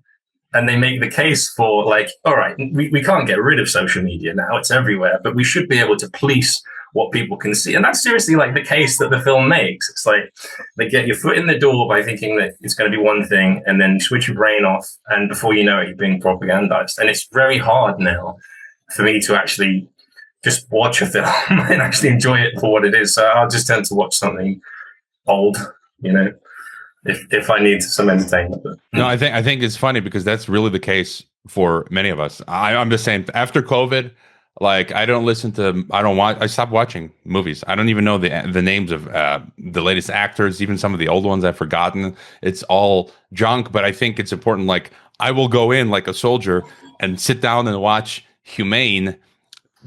Speaker 2: And they make the case for, like, all right, we can't get rid of social media now, it's everywhere, but we should be able to police what people can see. And that's seriously like the case that the film makes. It's like they get your foot in the door by thinking that it's going to be one thing, and then switch your brain off, and before you know it, you're being propagandized. And it's very hard now for me to actually just watch a film and actually enjoy it for what it is. So I'll just tend to watch something old, you know, if I need some entertainment.
Speaker 1: No, I think it's funny because that's really the case for many of us. I'm the same. After COVID, like, I stopped watching movies. I don't even know the names of the latest actors. Even some of the old ones I've forgotten. It's all junk. But I think it's important. Like, I will go in like a soldier and sit down and watch Humane,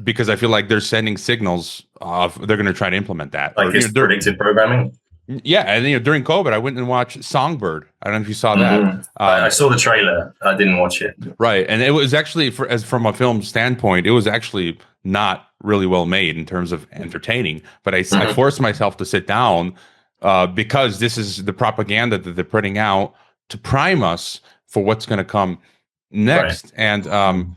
Speaker 1: because I feel like they're sending signals of they're going to try to implement that.
Speaker 2: Like, it's predictive programming.
Speaker 1: Yeah, and during COVID, I went and watched Songbird. I don't know if you saw that.
Speaker 2: Mm-hmm. I saw the trailer. I didn't watch it.
Speaker 1: Right, and it was actually, from a film standpoint, it was actually not really well made in terms of entertaining. But I forced myself to sit down because this is the propaganda that they're putting out to prime us for what's going to come next. Right. And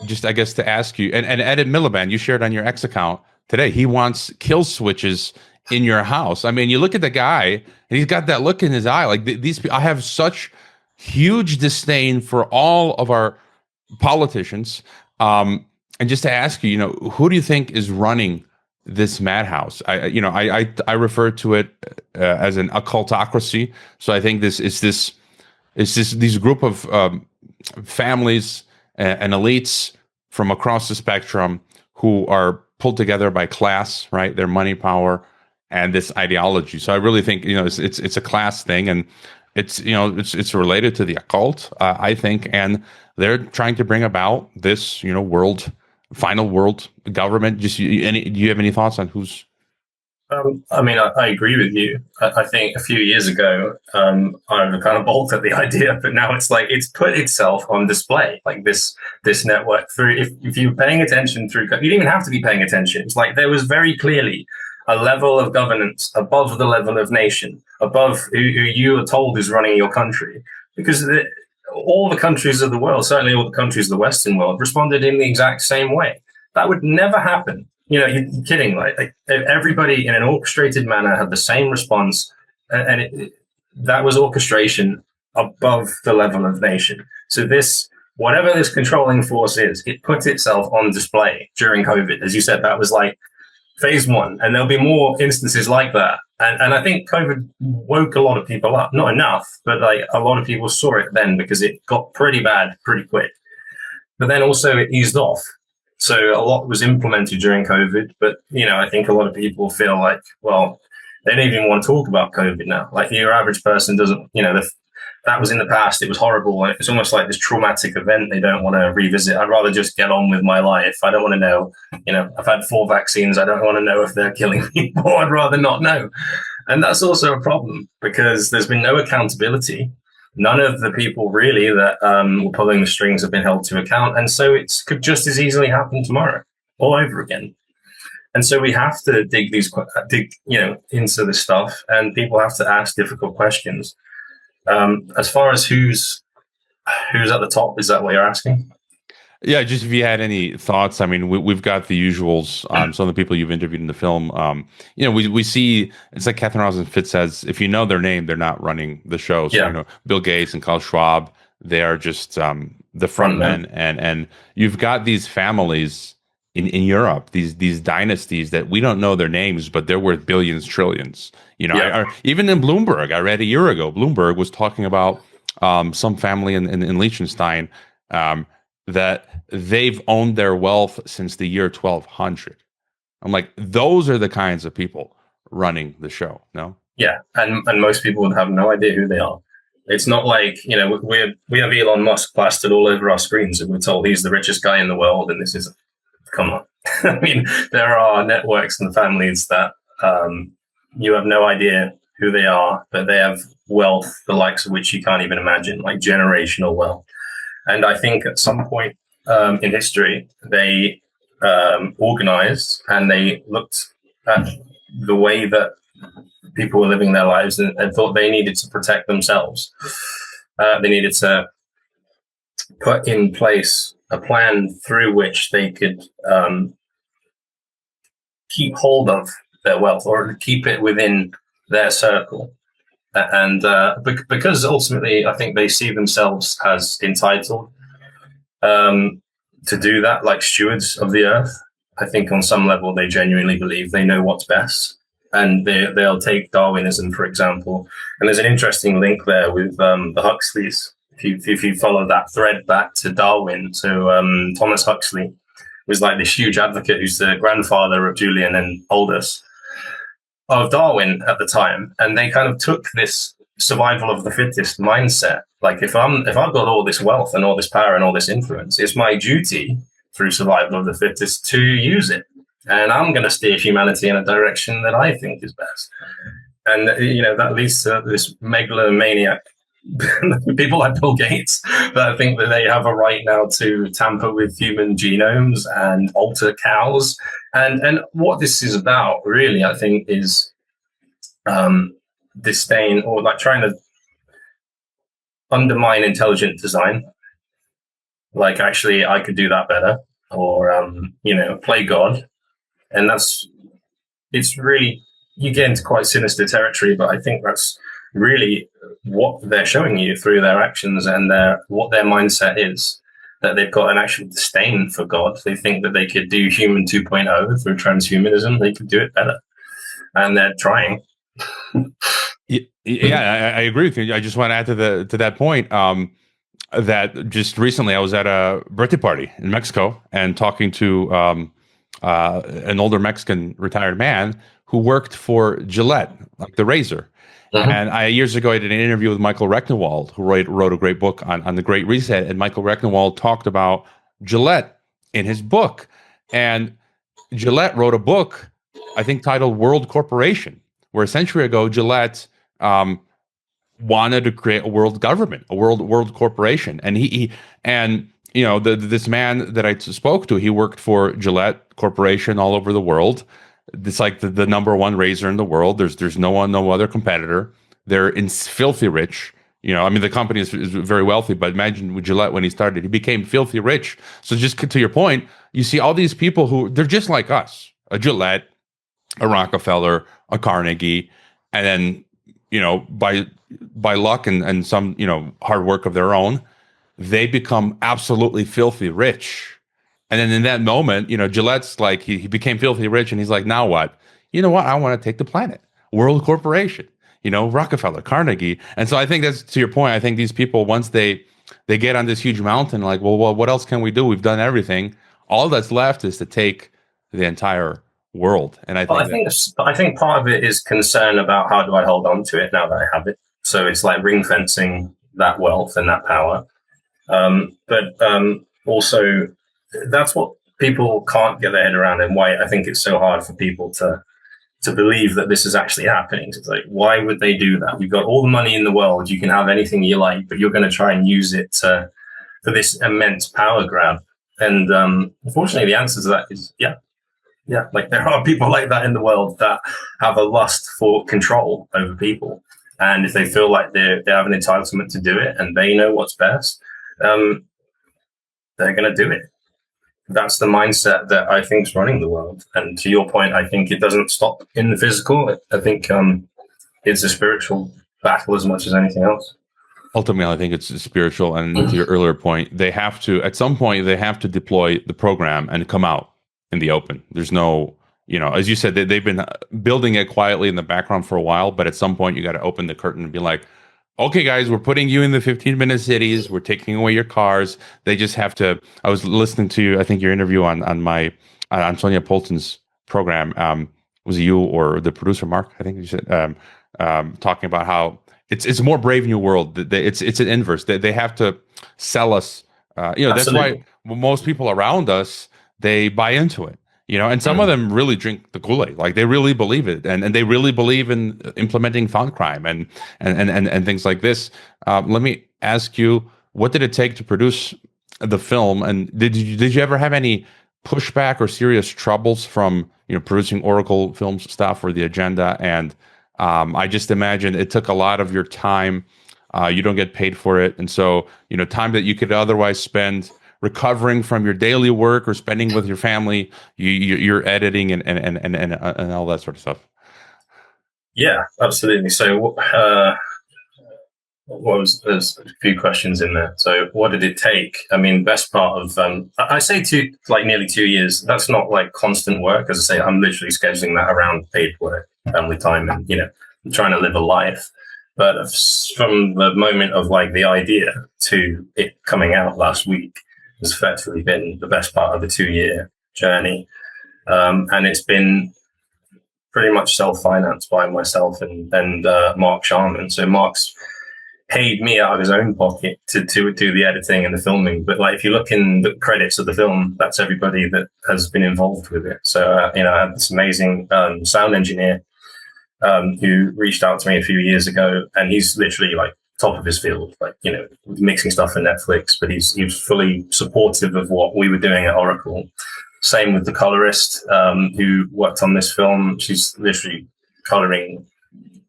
Speaker 1: just, I guess, to ask you, and Edit Miliband, you shared on your X account today, he wants kill switches in your house. I mean, you look at the guy, and he's got that look in his eye. Like, these, I have such huge disdain for all of our politicians. And just to ask you, who do you think is running this madhouse? I refer to it as an occultocracy. So I think these group of families and elites from across the spectrum who are pulled together by class, right? Their money, power, and this ideology. So I really think it's a class thing, and it's related to the occult, I think, and they're trying to bring about this final world government. Do you have any thoughts on who's?
Speaker 2: I mean, I agree with you. I think a few years ago, I kind of balked at the idea, but now it's like it's put itself on display, like this network. Through, if you're paying attention through, you didn't even have to be paying attention. It's like there was very clearly a level of governance above the level of nation, above who you are told is running your country, because all the countries of the world, certainly all the countries of the Western world, responded in the exact same way. That would never happen. You're kidding. Like everybody in an orchestrated manner had the same response, and that was orchestration above the level of nation. So whatever this controlling force is, it put itself on display during COVID. As you said, that was like phase one, and there'll be more instances like that. And I think COVID woke a lot of people up. Not enough, but like a lot of people saw it then, because it got pretty bad pretty quick. but then also it eased off. So a lot was implemented during COVID, but I think a lot of people feel like, well, they don't even want to talk about COVID now. Like your average person doesn't, that was in the past. It was horrible. It's almost like this traumatic event they don't want to revisit. I'd rather just get on with my life. I don't want to know, I've had 4 vaccines. I don't want to know if they're killing people. I'd rather not know. And that's also a problem because there's been no accountability. None of the people really that were pulling the strings have been held to account. And so it could just as easily happen tomorrow all over again. And so we have to dig into this stuff, and people have to ask difficult questions. As far as who's at the top, is that what you're asking?
Speaker 1: Yeah, just if you had any thoughts. I mean, we've got the usuals. Some of the people you've interviewed in the film. We see it's like Catherine Rosen-Fitz says, if you know their name, they're not running the show. So Bill Gates and Klaus Schwab, they are just the front men, and you've got these families in Europe, these dynasties that we don't know their names, but they're worth billions, trillions. Even in Bloomberg, I read a year ago, Bloomberg was talking about some family in Liechtenstein that they've owned their wealth since the year 1200. I'm like, those are the kinds of people running the show, no?
Speaker 2: Yeah, and most people would have no idea who they are. It's not like, we have Elon Musk plastered all over our screens and we're told he's the richest guy in the world, and this is, come on. I mean, there are networks and families that you have no idea who they are, but they have wealth, the likes of which you can't even imagine, like generational wealth. And I think at some point in history, they organized and they looked at the way that people were living their lives and thought they needed to protect themselves. They needed to put in place a plan through which they could keep hold of their wealth or keep it within their circle. And because ultimately, I think they see themselves as entitled to do that, like stewards of the earth. I think on some level, they genuinely believe they know what's best. And they'll take Darwinism, for example. And there's an interesting link there with the Huxleys. If you follow that thread back to Darwin, so Thomas Huxley was like this huge advocate who's the grandfather of Julian and Aldous of Darwin at the time, and they kind of took this survival of the fittest mindset. Like if I've got all this wealth and all this power and all this influence, it's my duty through survival of the fittest to use it, and I'm going to steer humanity in a direction that I think is best. And that leads to this megalomaniac people like Bill Gates that think that they have a right now to tamper with human genomes and alter cows. And what this is about, really, I think, is disdain or like trying to undermine intelligent design. Like, actually, I could do that better, or play God. And it's really, you get into quite sinister territory, but I think that's really what they're showing you through their actions and what their mindset is, that they've got an actual disdain for God. They think that they could do human 2.0 through transhumanism. They could do it better. And they're trying.
Speaker 1: Yeah, I agree with you. I just want to add to that point that just recently I was at a birthday party in Mexico and talking to an older Mexican retired man who worked for Gillette, like the razor. And years ago, I did an interview with Michael Rechnewald, who wrote a great book on the Great Reset. And Michael Rechnewald talked about Gillette in his book. And Gillette wrote a book, I think, titled World Corporation, where a century ago, Gillette wanted to create a world government, a world corporation. And this man that I spoke to, he worked for Gillette Corporation all over the world. It's like the number one razor in the world. There's no other competitor. They're filthy rich. The company is very wealthy, but imagine with Gillette when he started, he became filthy rich. So just to your point, you see all these people who they're just like us, a Gillette, a Rockefeller, a Carnegie, and then, by luck and some, hard work of their own, they become absolutely filthy rich. And then in that moment, Gillette's like, he became filthy rich and he's like, now what? You know what? I want to take the planet. World Corporation, Rockefeller, Carnegie. And so I think that's to your point. I think these people, once they they get on this huge mountain, like, well, what else can we do? We've done everything. All that's left is to take the entire world. And
Speaker 2: I think part of it is concern about how do I hold on to it now that I have it. So it's like ring fencing that wealth and that power. But also, that's what people can't get their head around, and why I think it's so hard for people to believe that this is actually happening. It's like, why would they do that? You've got all the money in the world, you can have anything you like, but you're going to try and use it for this immense power grab. And unfortunately, the answer to that is yeah. Like, there are people like that in the world that have a lust for control over people. And if they feel like they have an entitlement to do it and they know what's best, they're going to do it. That's the mindset that I think is running the world. And to your point, I think it doesn't stop in the physical. I think it's a spiritual battle as much as anything else.
Speaker 1: Ultimately, I think it's spiritual. And to your earlier point, at some point, they have to deploy the program and come out in the open. There's no, as you said, they've been building it quietly in the background for a while, but at some point you got to open the curtain and be like, okay, guys, we're putting you in the 15-minute cities. We're taking away your cars. They just have to. I was listening to, I think, your interview on Sonia Polton's program. Was it you or the producer, Mark? I think you said, talking about how it's a more brave new world. It's an inverse. They have to sell us. That's why most people around us, they buy into it. And some of them really drink the Kool-Aid, like they really believe it, and they really believe in implementing thought crime and things like this. Let me ask you, what did it take to produce the film, and did you ever have any pushback or serious troubles from producing Oracle Films staff or the agenda? And I just imagine it took a lot of your time. You don't get paid for it, and so time that you could otherwise spend recovering from your daily work or spending with your family, you're editing and all that sort of stuff.
Speaker 2: Yeah, absolutely. So there's a few questions in there. So what did it take? I mean, best part of, I say nearly 2 years. That's not like constant work. As I say, I'm literally scheduling that around paid work, family time, and, I'm trying to live a life. But from the moment of like the idea to it coming out last week, has effectively been the best part of a 2-year journey. And it's been pretty much self-financed by myself and Mark Sharman. So Mark's paid me out of his own pocket to do the editing and the filming. But like, if you look in the credits of the film, that's everybody that has been involved with it. So, I had this amazing sound engineer who reached out to me a few years ago, and he's literally like top of his field, like, mixing stuff for Netflix, but he was fully supportive of what we were doing at Oracle. Same with the colorist who worked on this film. She's literally coloring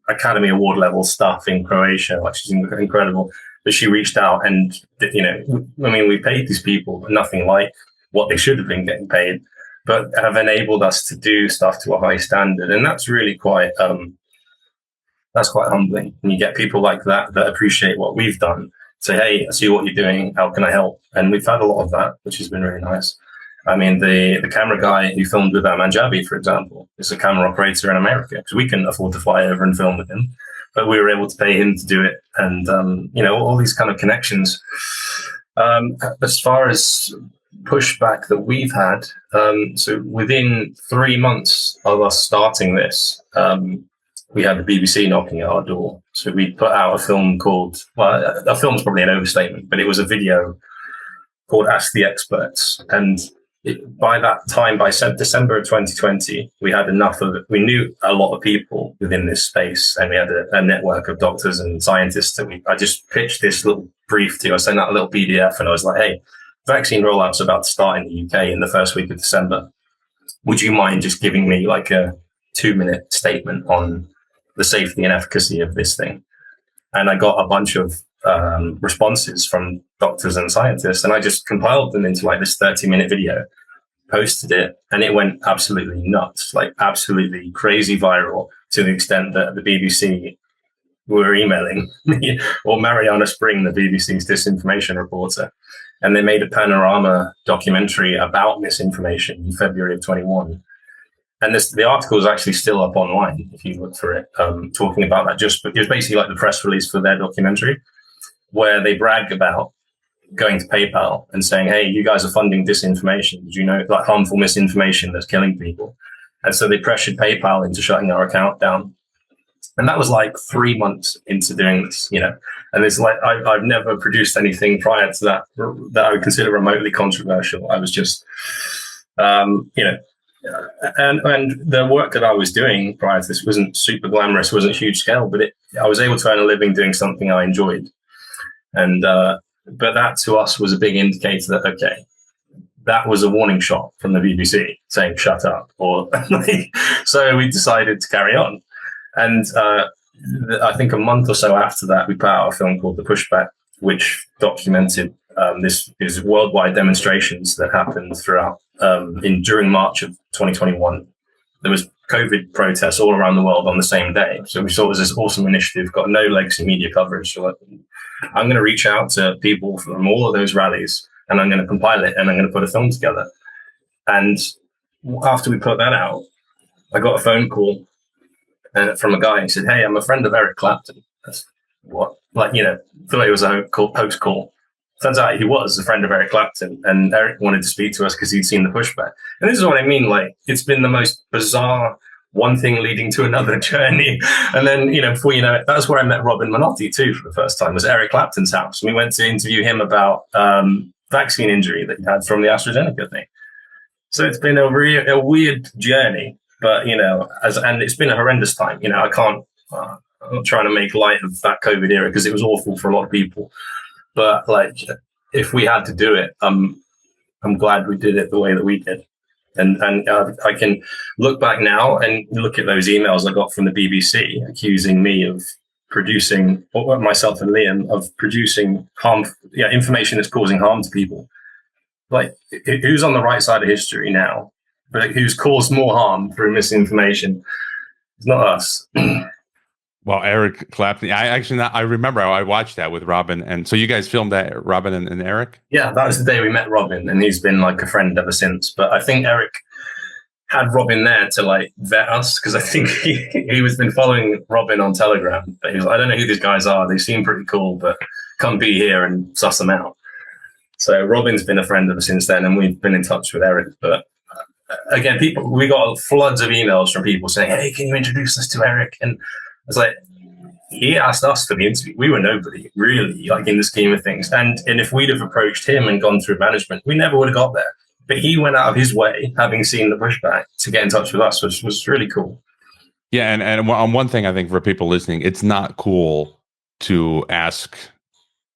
Speaker 2: Academy Award level stuff in Croatia. Like, she's incredible. But she reached out and, we paid these people nothing like what they should have been getting paid, but have enabled us to do stuff to a high standard. And that's really quite humbling. And you get people like that appreciate what we've done. Say, hey, I see what you're doing. How can I help? And we've had a lot of that, which has been really nice. I mean, the camera guy who filmed with Manjabi, for example, is a camera operator in America, because we couldn't afford to fly over and film with him, but we were able to pay him to do it. And, all these kind of connections. As far as pushback that we've had, so within 3 months of us starting this, we had the BBC knocking at our door. So we put out a film called, a film's probably an overstatement, but it was a video called Ask the Experts. And by that time, by December of 2020, we had enough of it. We knew a lot of people within this space, and we had a network of doctors and scientists that I just pitched this little brief to. I sent out a little PDF, and I was like, hey, vaccine rollout's about to start in the UK in the first week of December. Would you mind just giving me like a 2-minute statement on the safety and efficacy of this thing? And I got a bunch of responses from doctors and scientists, and I just compiled them into like this 30-minute video, posted it, and it went absolutely nuts, like absolutely crazy viral, to the extent that the BBC were emailing me, or Mariana Spring, the BBC's disinformation reporter, and they made a panorama documentary about misinformation in February of 21. And the article is actually still up online if you look for it, talking about that. It was basically like the press release for their documentary, where they brag about going to PayPal and saying, hey, you guys are funding disinformation. Did you know, like harmful misinformation that's killing people? And so they pressured PayPal into shutting our account down. And that was like 3 months into doing this, you know. And it's like I've never produced anything prior to that that I would consider remotely controversial. I was just, you know, and the work that I was doing prior to this wasn't super glamorous, wasn't huge scale, but I was able to earn a living doing something I enjoyed. And but that to us was a big indicator that, okay, that was a warning shot from the BBC saying shut up, or like, so we decided to carry on. And I think a month or so after that, we put out a film called The Pushback, which documented these worldwide demonstrations that happened throughout during March of 2021. There was COVID protests all around the world on the same day. So we saw it was this awesome initiative, got no legacy media coverage. So I'm going to reach out to people from all of those rallies, and I'm going to compile it, and I'm going to put a film together. And after we put that out, I got a phone call from a guy who said, hey, I'm a friend of Eric Clapton. That's what? Like, you know, thought it was a hoax call. Turns out he was a friend of Eric Clapton, and Eric wanted to speak to us because he'd seen The Pushback. And this is what I mean. Like, it's been the most bizarre one thing leading to another journey. And then, you know, before you know it, that's where I met Robin Minotti too for the first time, was Eric Clapton's house. And we went to interview him about vaccine injury that he had from the AstraZeneca thing. So it's been a weird journey, but, you know, and it's been a horrendous time. You know, I'm not trying to make light of that COVID era because it was awful for a lot of people. But like, if we had to do it, I'm glad we did it the way that we did. And I can look back now and look at those emails I got from the BBC accusing me of producing, or myself and Liam, of producing information that's causing harm to people. Like, who's on the right side of history now? But who's caused more harm through misinformation? It's not us.
Speaker 1: Well, Eric Clapton, I remember I watched that with Robin. And so you guys filmed that, Robin and Eric?
Speaker 2: Yeah, that was the day we met Robin, and he's been like a friend ever since. But I think Eric had Robin there to like vet us, because I think he was been following Robin on Telegram. But he was like, I don't know who these guys are. They seem pretty cool, but come be here and suss them out. So Robin's been a friend ever since then, and we've been in touch with Eric. But again, we got floods of emails from people saying, hey, can you introduce us to Eric? And it's like, he asked us for the interview. We were nobody, really, like in the scheme of things. And if we'd have approached him and gone through management, we never would have got there. But he went out of his way, having seen The Pushback, to get in touch with us, which was really cool.
Speaker 1: Yeah, and on one thing, I think for people listening, it's not cool to ask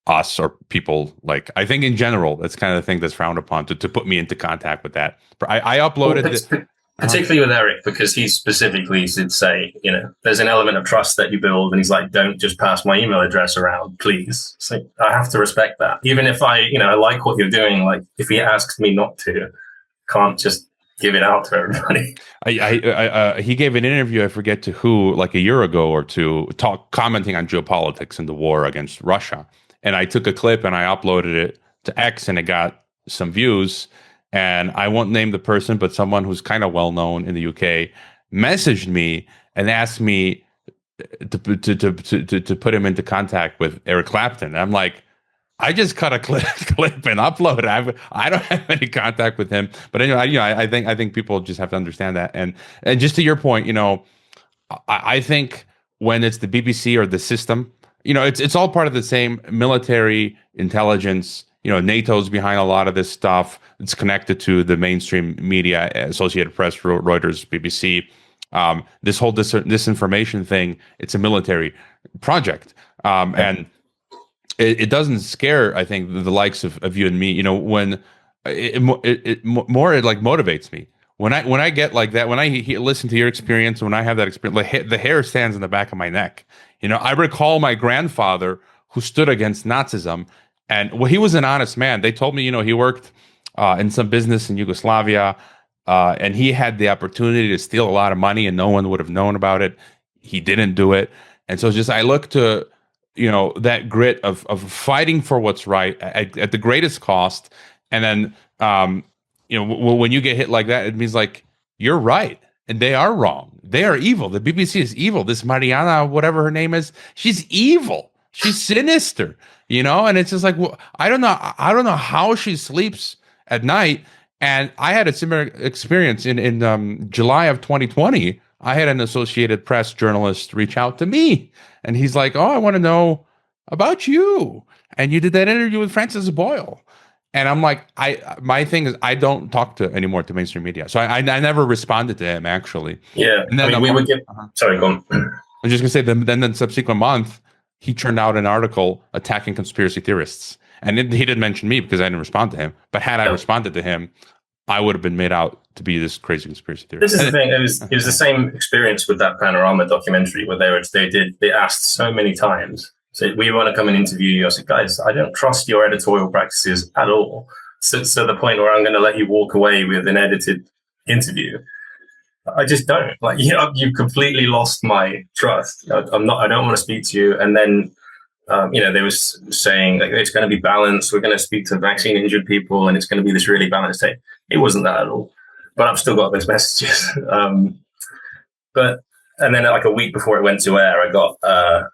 Speaker 1: us or people, like, I think in general, that's kind of the thing that's frowned upon, to put me into contact with that. I uploaded
Speaker 2: particularly with Eric, because he specifically did say, you know, there's an element of trust that you build, and he's like, don't just pass my email address around, please. So I have to respect that. Even if I like what you're doing, like if he asks me not to, can't just give it out to everybody.
Speaker 1: He gave an interview, I forget to who, like a year ago or two, commenting on geopolitics and the war against Russia. And I took a clip and I uploaded it to X, and it got some views. And I won't name the person, but someone who's kind of well known in the UK messaged me and asked me to put him into contact with Eric Clapton. And I'm like, I just cut a clip and upload it. I don't have any contact with him. But anyway, I think people just have to understand that. And just to your point, I think when it's the BBC or the system, it's all part of the same military intelligence. NATO's behind a lot of this stuff. It's connected to the mainstream media, Associated Press, Reuters, BBC. This whole disinformation thing, it's a military project. And it doesn't scare, I think, the likes of you and me. When it motivates me. When I get like that, when I listen to your experience, when I have that experience, like the hair stands in the back of my neck. I recall my grandfather who stood against Nazism. And he was an honest man. They told me, he worked in some business in Yugoslavia, and he had the opportunity to steal a lot of money, and no one would have known about it. He didn't do it, and so I look to, that grit of fighting for what's right at the greatest cost, and then, when you get hit like that, it means like you're right and they are wrong. They are evil. The BBC is evil. This Mariana, whatever her name is, she's evil. She's sinister, and it's just like, well, I don't know how she sleeps at night. And I had a similar experience in July of 2020. I had an Associated Press journalist reach out to me, and he's like, "Oh, I want to know about you. And you did that interview with Francis Boyle." And I'm like, my thing is, I don't talk anymore to mainstream media, so I never responded to him actually.
Speaker 2: Yeah,
Speaker 1: and then
Speaker 2: we would get. Sorry, go on.
Speaker 1: I was just gonna say, then the subsequent month, he churned out an article attacking conspiracy theorists, and he didn't mention me because I didn't respond to him. But had I responded to him, I would have been made out to be this crazy conspiracy theorist.
Speaker 2: This is the thing. It was the same experience with that Panorama documentary where they asked so many times. So we want to come and interview you. I said, guys, I don't trust your editorial practices at all. So the point where I'm going to let you walk away with an edited interview, I just don't. Like, you've completely lost my trust. I don't want to speak to you. And then, they was saying like, it's going to be balanced. We're going to speak to vaccine injured people, and it's going to be this really balanced take. It wasn't that at all. But I've still got those messages. And then like a week before it went to air, I got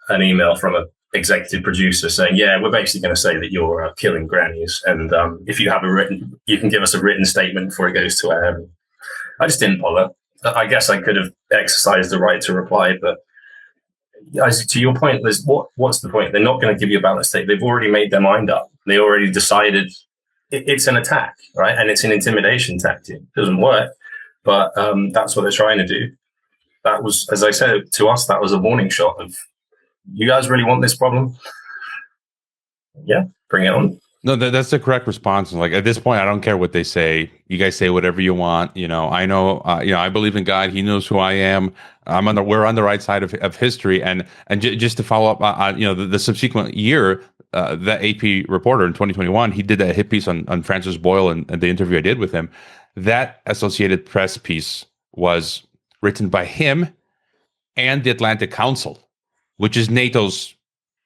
Speaker 2: an email from a executive producer saying, "Yeah, we're basically going to say that you're killing grannies, and if you have you can give us a written statement before it goes to air." I just didn't bother. I guess I could have exercised the right to reply, but to your point, Liz, what's the point? They're not going to give you a balanced state. They've already made their mind up. They already decided it's an attack, right? And it's an intimidation tactic. It doesn't work, but that's what they're trying to do. That was, as I said, to us, that was a warning shot of, you guys really want this problem? Yeah, bring it on.
Speaker 1: No, that's the correct response. Like, at this point, I don't care what they say. You guys say whatever you want. I know. I believe in God. He knows who I am. We're on the right side of history. And just to follow up on the subsequent year, the AP reporter in 2021, he did a hit piece on Francis Boyle and the interview I did with him. That Associated Press piece was written by him and the Atlantic Council, which is NATO's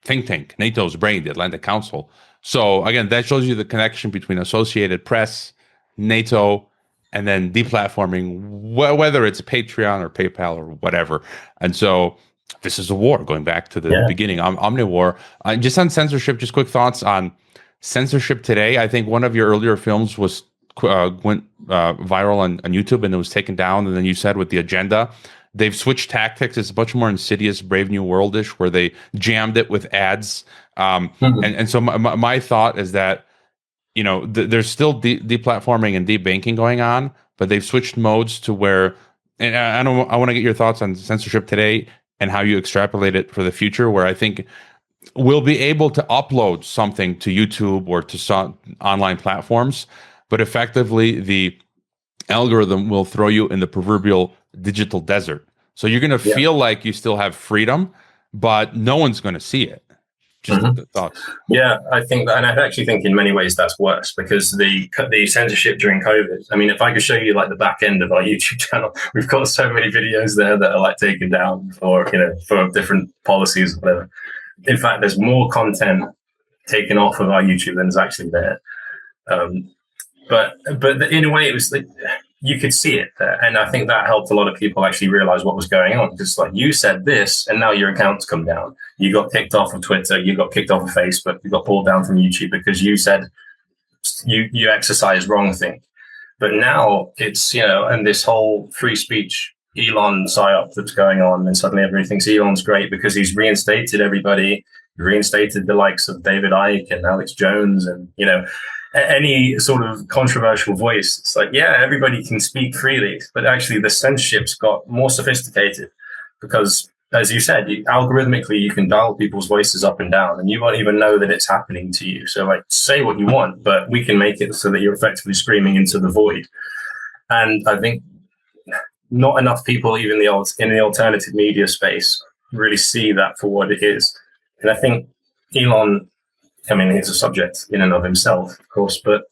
Speaker 1: think tank, NATO's brain, the Atlantic Council. So again, that shows you the connection between Associated Press, NATO, and then deplatforming, whether it's Patreon or PayPal or whatever. And so this is a war, going back to the beginning, omnivore. Just on censorship, just quick thoughts on censorship today. I think one of your earlier films went viral on YouTube, and it was taken down. And then you said with the agenda, they've switched tactics. It's much more insidious, Brave New World-ish, where they jammed it with ads. And so my thought is that, there's still deplatforming and debanking going on, but they've switched modes to where, and I want to get your thoughts on censorship today and how you extrapolate it for the future, where I think we'll be able to upload something to YouTube or to some online platforms, but effectively the algorithm will throw you in the proverbial digital desert. So you're going to feel like you still have freedom, but no one's going to see it. Just the thoughts.
Speaker 2: Yeah, I think that, and I actually think in many ways that's worse, because the censorship during COVID. I mean, if I could show you like the back end of our YouTube channel, we've got so many videos there that are like taken down for different policies or whatever. In fact, there's more content taken off of our YouTube than is actually there. But in a way, it was like, you could see it there. And I think that helped a lot of people actually realize what was going on. Because like, you said this, and now your account's come down. You got kicked off of Twitter, you got kicked off of Facebook, you got pulled down from YouTube because you said you exercised wrong thing. But now it's, and this whole free speech Elon psyop that's going on, and suddenly everybody thinks Elon's great because he's reinstated everybody, reinstated the likes of David Icke and Alex Jones, and, any sort of controversial voice. It's like, yeah, everybody can speak freely, but actually the censorship's got more sophisticated because, as you said, algorithmically you can dial people's voices up and down, and you won't even know that it's happening to you. So like, say what you want, but we can make it so that you're effectively screaming into the void. And I think not enough people, even in the alternative media space, really see that for what it is. And I think Elon, he's a subject in and of himself, of course, but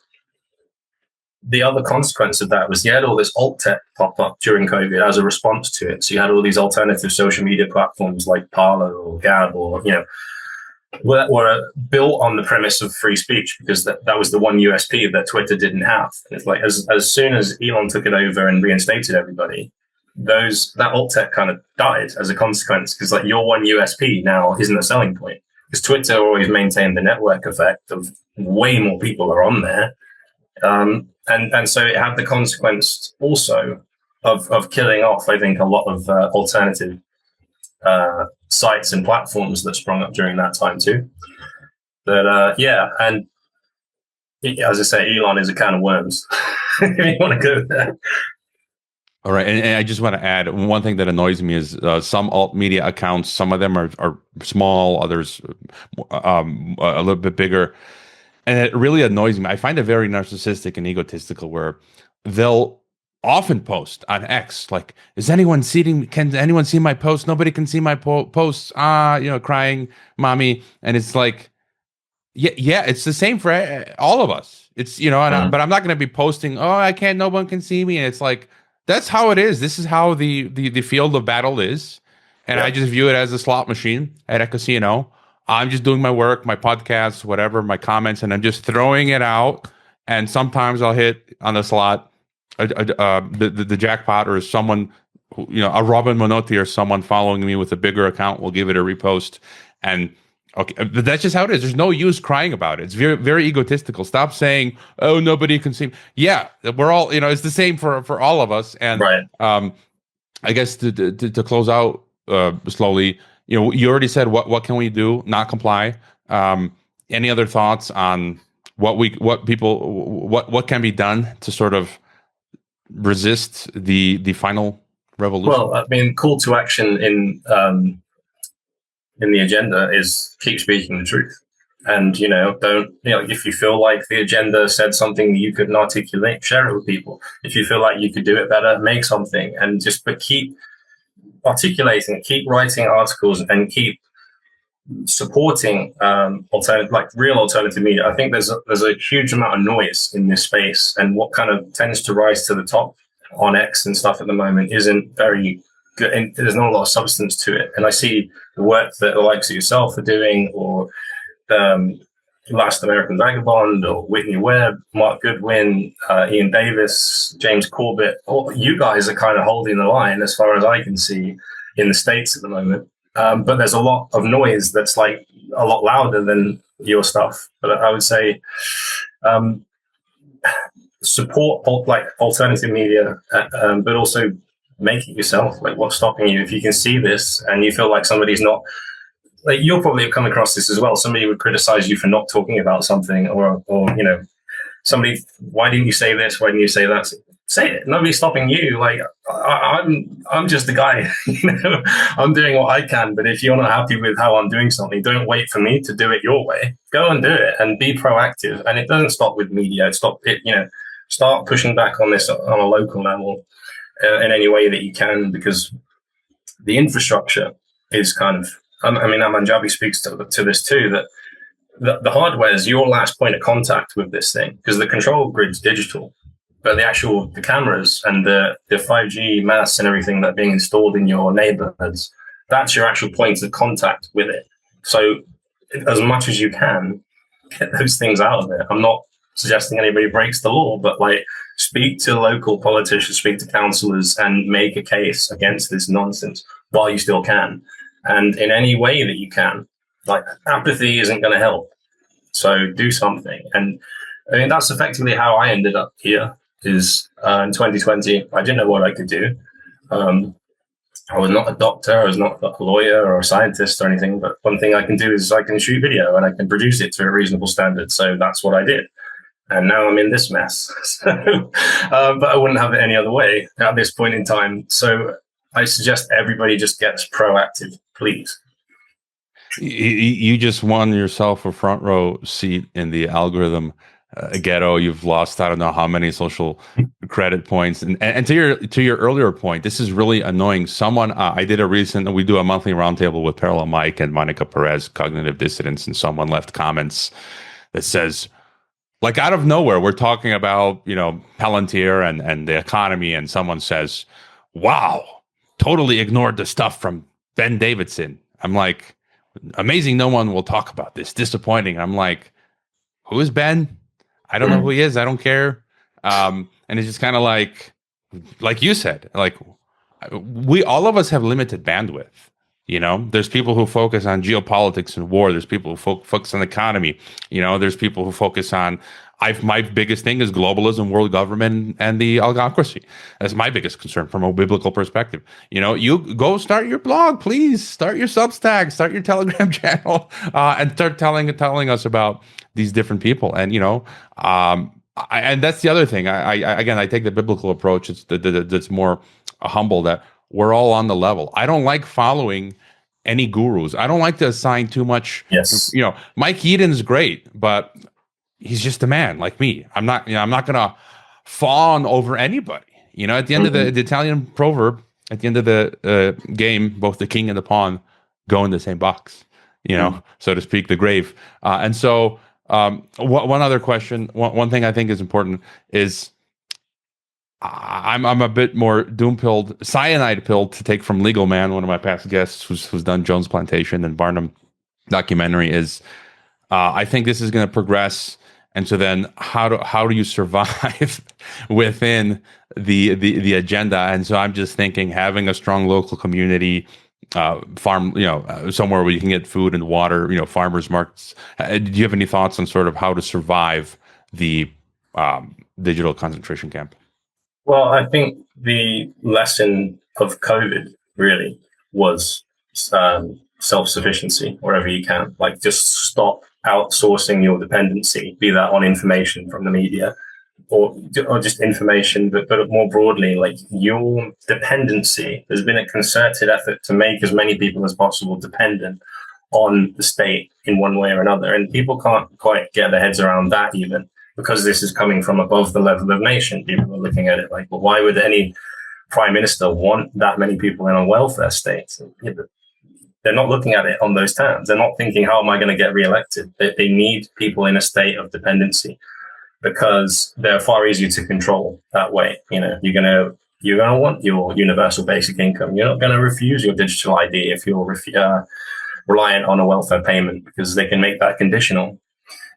Speaker 2: the other consequence of that was you had all this alt tech pop up during COVID as a response to it. So you had all these alternative social media platforms like Parler or Gab or, were built on the premise of free speech, because that was the one USP that Twitter didn't have. And it's like, as soon as Elon took it over and reinstated everybody, that alt tech kind of died as a consequence, because like your one USP now isn't a selling point. because Twitter always maintained the network effect of way more people are on there. And so it had the consequence also of killing off, I think, a lot of alternative sites and platforms that sprung up during that time too. But and as I say, Elon is a can of worms. If you want to go there.
Speaker 1: All right, and I just want to add one thing that annoys me is some alt media accounts. Some of them are small, others a little bit bigger, and it really annoys me. I find it very narcissistic and egotistical, where they'll often post on X like, "Is anyone seeing? Can anyone see my post? Nobody can see my posts." Crying, mommy, and it's like, yeah, it's the same for all of us. It's but I'm not going to be posting, "Oh, I can't. No one can see me," and it's like. That's how it is. This is how the field of battle is. And I just view it as a slot machine at a casino. I'm just doing my work, my podcasts, whatever, my comments, and I'm just throwing it out. And sometimes I'll hit on the slot the jackpot, or someone, a Robin Minotti or someone following me with a bigger account will give it a repost. And okay, but that's just how it is. There's no use crying about it. It's very, very egotistical. Stop saying, "Oh, nobody can see me." Yeah, we're all, it's the same for all of us. And
Speaker 2: right.
Speaker 1: I guess to close out slowly, you already said what can we do? Not comply. Any other thoughts on what can be done to sort of resist the final revolution?
Speaker 2: Well, I mean, call to action in the agenda is keep speaking the truth. And, don't, if you feel like the agenda said something you couldn't articulate, share it with people. If you feel like you could do it better, make something, and but keep articulating, keep writing articles, and keep supporting real alternative media. I think there's a huge amount of noise in this space, and what kind of tends to rise to the top on X and stuff at the moment isn't very good, and there's not a lot of substance to it. And I see the work that the likes of yourself are doing, or Last American Vagabond, or Whitney Webb, Mark Goodwin, Ian Davis, James Corbett. You guys are kind of holding the line as far as I can see in the States at the moment. But there's a lot of noise that's like a lot louder than your stuff. But I would say support alternative media, but also make it yourself. Like, what's stopping you? If you can see this and you feel like somebody's not, like, you'll probably have come across this as well. Somebody would criticize you for not talking about something, or somebody, why didn't you say this? Why didn't you say that? Say it. Nobody's stopping you. Like, I'm just a guy. I'm doing what I can. But if you're not happy with how I'm doing something, don't wait for me to do it your way. Go and do it and be proactive. And it doesn't stop with media. Start pushing back on this on a local level in any way that you can, because the infrastructure is kind of. I mean, Amanjabi speaks to this too, that the hardware is your last point of contact with this thing, because the control grid's digital, but the cameras and the 5G masts and everything that are being installed in your neighborhoods, that's your actual point of contact with it. So as much as you can, get those things out of it. I'm not suggesting anybody breaks the law, but speak to local politicians, speak to councillors, and make a case against this nonsense while you still can. And in any way that you can, apathy isn't going to help. So do something. And I mean, that's effectively how I ended up here, is in 2020, I didn't know what I could do. I was not a doctor, I was not a lawyer or a scientist or anything, but one thing I can do is I can shoot video and I can produce it to a reasonable standard. So that's what I did. And now I'm in this mess. So, but I wouldn't have it any other way at this point in time. So I suggest everybody just gets proactive, please.
Speaker 1: You just won yourself a front row seat in the algorithm ghetto. You've lost I don't know how many social credit points. And to your earlier point, this is really annoying. Someone we do a monthly roundtable with Parallel Mike and Monica Perez, cognitive dissidents, and someone left comments that says, like, out of nowhere, we're talking about Palantir and the economy, and someone says, "Wow, totally ignored the stuff from Ben Davidson." I'm like, amazing, no one will talk about this. Disappointing. I'm like, who is Ben? I don't know who he is. I don't care. And it's just kind of like you said, like, all of us have limited bandwidth. There's people who focus on geopolitics and war. There's people who focus on economy. There's people who focus on. My biggest thing is globalism, world government, and the oligarchy. That's my biggest concern from a biblical perspective. You go start your blog, please. Start your Substack, start your Telegram channel, and start telling us about these different people. And and that's the other thing. I take the biblical approach. It's that's more humble, that we're all on the level. I don't like following any gurus. I don't like to assign too much.
Speaker 2: Yes.
Speaker 1: Mike Eden's great, but he's just a man like me. I'm not gonna fawn over anybody. At the end of the Italian proverb, at the end of the game, both the king and the pawn go in the same box. So to speak, the grave. And so one other question. One thing I think is important is I'm a bit more doom-pilled, cyanide-pilled to take from Legal Man, one of my past guests who's done Jones Plantation and Barnum documentary, is I think this is going to progress. And so then how do you survive within the agenda? And so I'm just thinking, having a strong local community, farm, somewhere where you can get food and water, farmers markets. Do you have any thoughts on sort of how to survive the digital concentration camp?
Speaker 2: Well, I think the lesson of COVID really was self-sufficiency wherever you can. Like, just stop outsourcing your dependency, be that on information from the media or just information, but more broadly, like your dependency. There's been a concerted effort to make as many people as possible dependent on the state in one way or another. And people can't quite get their heads around that, even because this is coming from above the level of nation. People are looking at it like, well, why would any prime minister want that many people in a welfare state? They're not looking at it on those terms. They're not thinking, how am I going to get reelected? They need people in a state of dependency because they're far easier to control that way. You're going to want your universal basic income. You're not going to refuse your digital ID if you're reliant on a welfare payment, because they can make that conditional.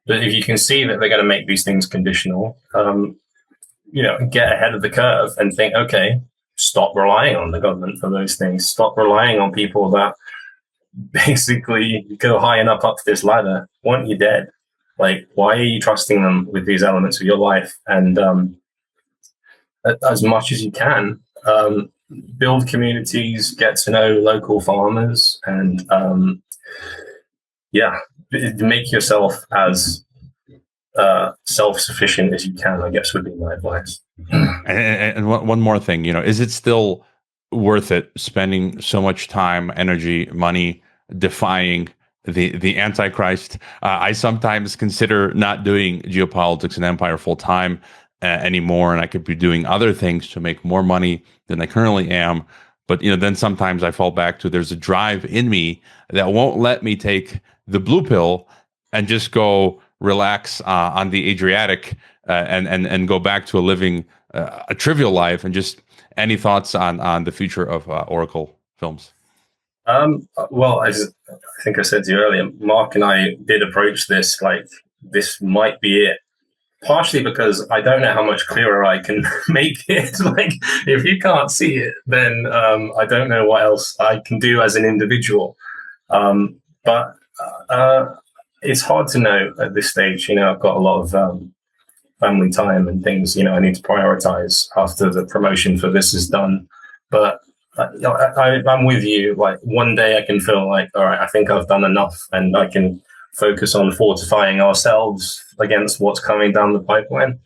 Speaker 2: But if you can see that they're going to make these things conditional, get ahead of the curve and think, okay, stop relying on the government for those things. Stop relying on people that basically go high enough up this ladder, want you dead. Like, why are you trusting them with these elements of your life? And as much as you can, build communities, get to know local farmers, and make yourself as self-sufficient as you can, I guess, would be my advice.
Speaker 1: And one more thing, is it still worth it spending so much time, energy, money defying the Antichrist? I sometimes consider not doing geopolitics and empire full time anymore, and I could be doing other things to make more money than I currently am. But then sometimes I fall back to, there's a drive in me that won't let me take the blue pill and just go relax on the Adriatic and go back to living a trivial life. And just any thoughts on the future of Oracle Films?
Speaker 2: Well, I think I said to you earlier, Mark and I did approach this like this might be it. Partially because I don't know how much clearer I can make it. Like, if you can't see it, then I don't know what else I can do as an individual. But it's hard to know at this stage. I've got a lot of family time and things, I need to prioritize after the promotion for this is done. But I'm with you. Like, one day I can feel like, all right, I think I've done enough, and I can focus on fortifying ourselves against what's coming down the pipeline.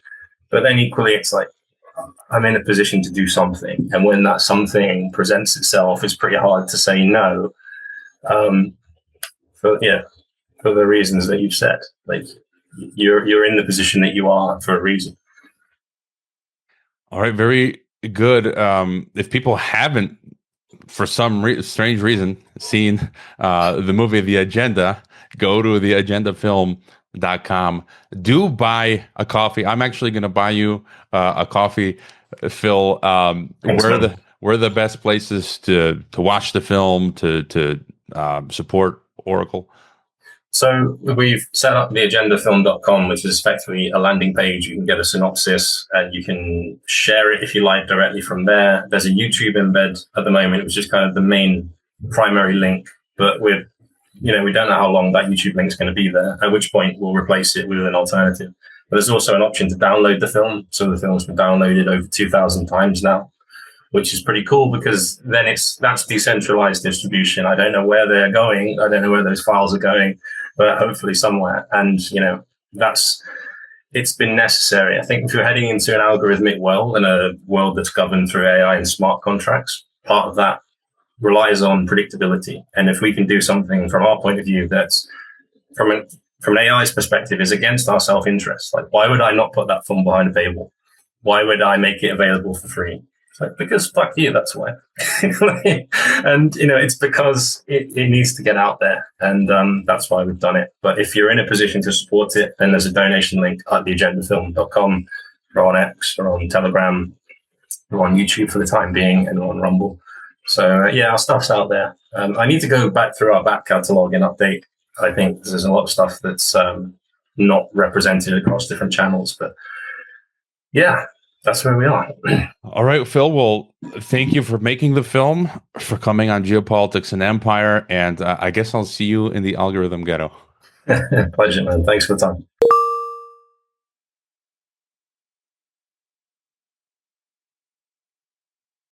Speaker 2: But then equally, it's like, I'm in a position to do something. And when that something presents itself, it's pretty hard to say no. For the reasons that you've said. Like, you're in the position that you are for a reason.
Speaker 1: All right, very good. If people haven't, for some strange reason, seen the movie The Agenda, go to theagendafilm.com. Do buy a coffee. I'm actually going to buy you a coffee, Phil. Where are the best places to watch the film, to support Oracle?
Speaker 2: So we've set up theagendafilm.com, which is effectively a landing page. You can get a synopsis and you can share it if you like directly from there. There's a YouTube embed at the moment, which is kind of the main primary link, but we don't know how long that YouTube link is going to be there, at which point we'll replace it with an alternative. But there's also an option to download the film. So the film's been downloaded over 2,000 times now, which is pretty cool because then that's decentralized distribution. I don't know where they're going. I don't know where those files are going, but hopefully somewhere. And, it's been necessary. I think if you're heading into an algorithmic world and a world that's governed through AI and smart contracts, part of that relies on predictability. And if we can do something from our point of view that's from an AI's perspective is against our self-interest, like why would I not put that film behind a paywall? Why would I make it available for free? It's like, because fuck you, that's why. And, it's because it needs to get out there. And that's why we've done it. But if you're in a position to support it, then there's a donation link at theagendafilm.com. We're on X, we're on Telegram, we're on YouTube for the time being, and we're on Rumble. So, our stuff's out there. I need to go back through our back catalogue and update. I think there's a lot of stuff that's not represented across different channels. But, that's where we are.
Speaker 1: All right, Phil. Well, thank you for making the film, for coming on Geopolitics and Empire, and I guess I'll see you in the algorithm ghetto.
Speaker 2: Pleasure, man. Thanks for the time.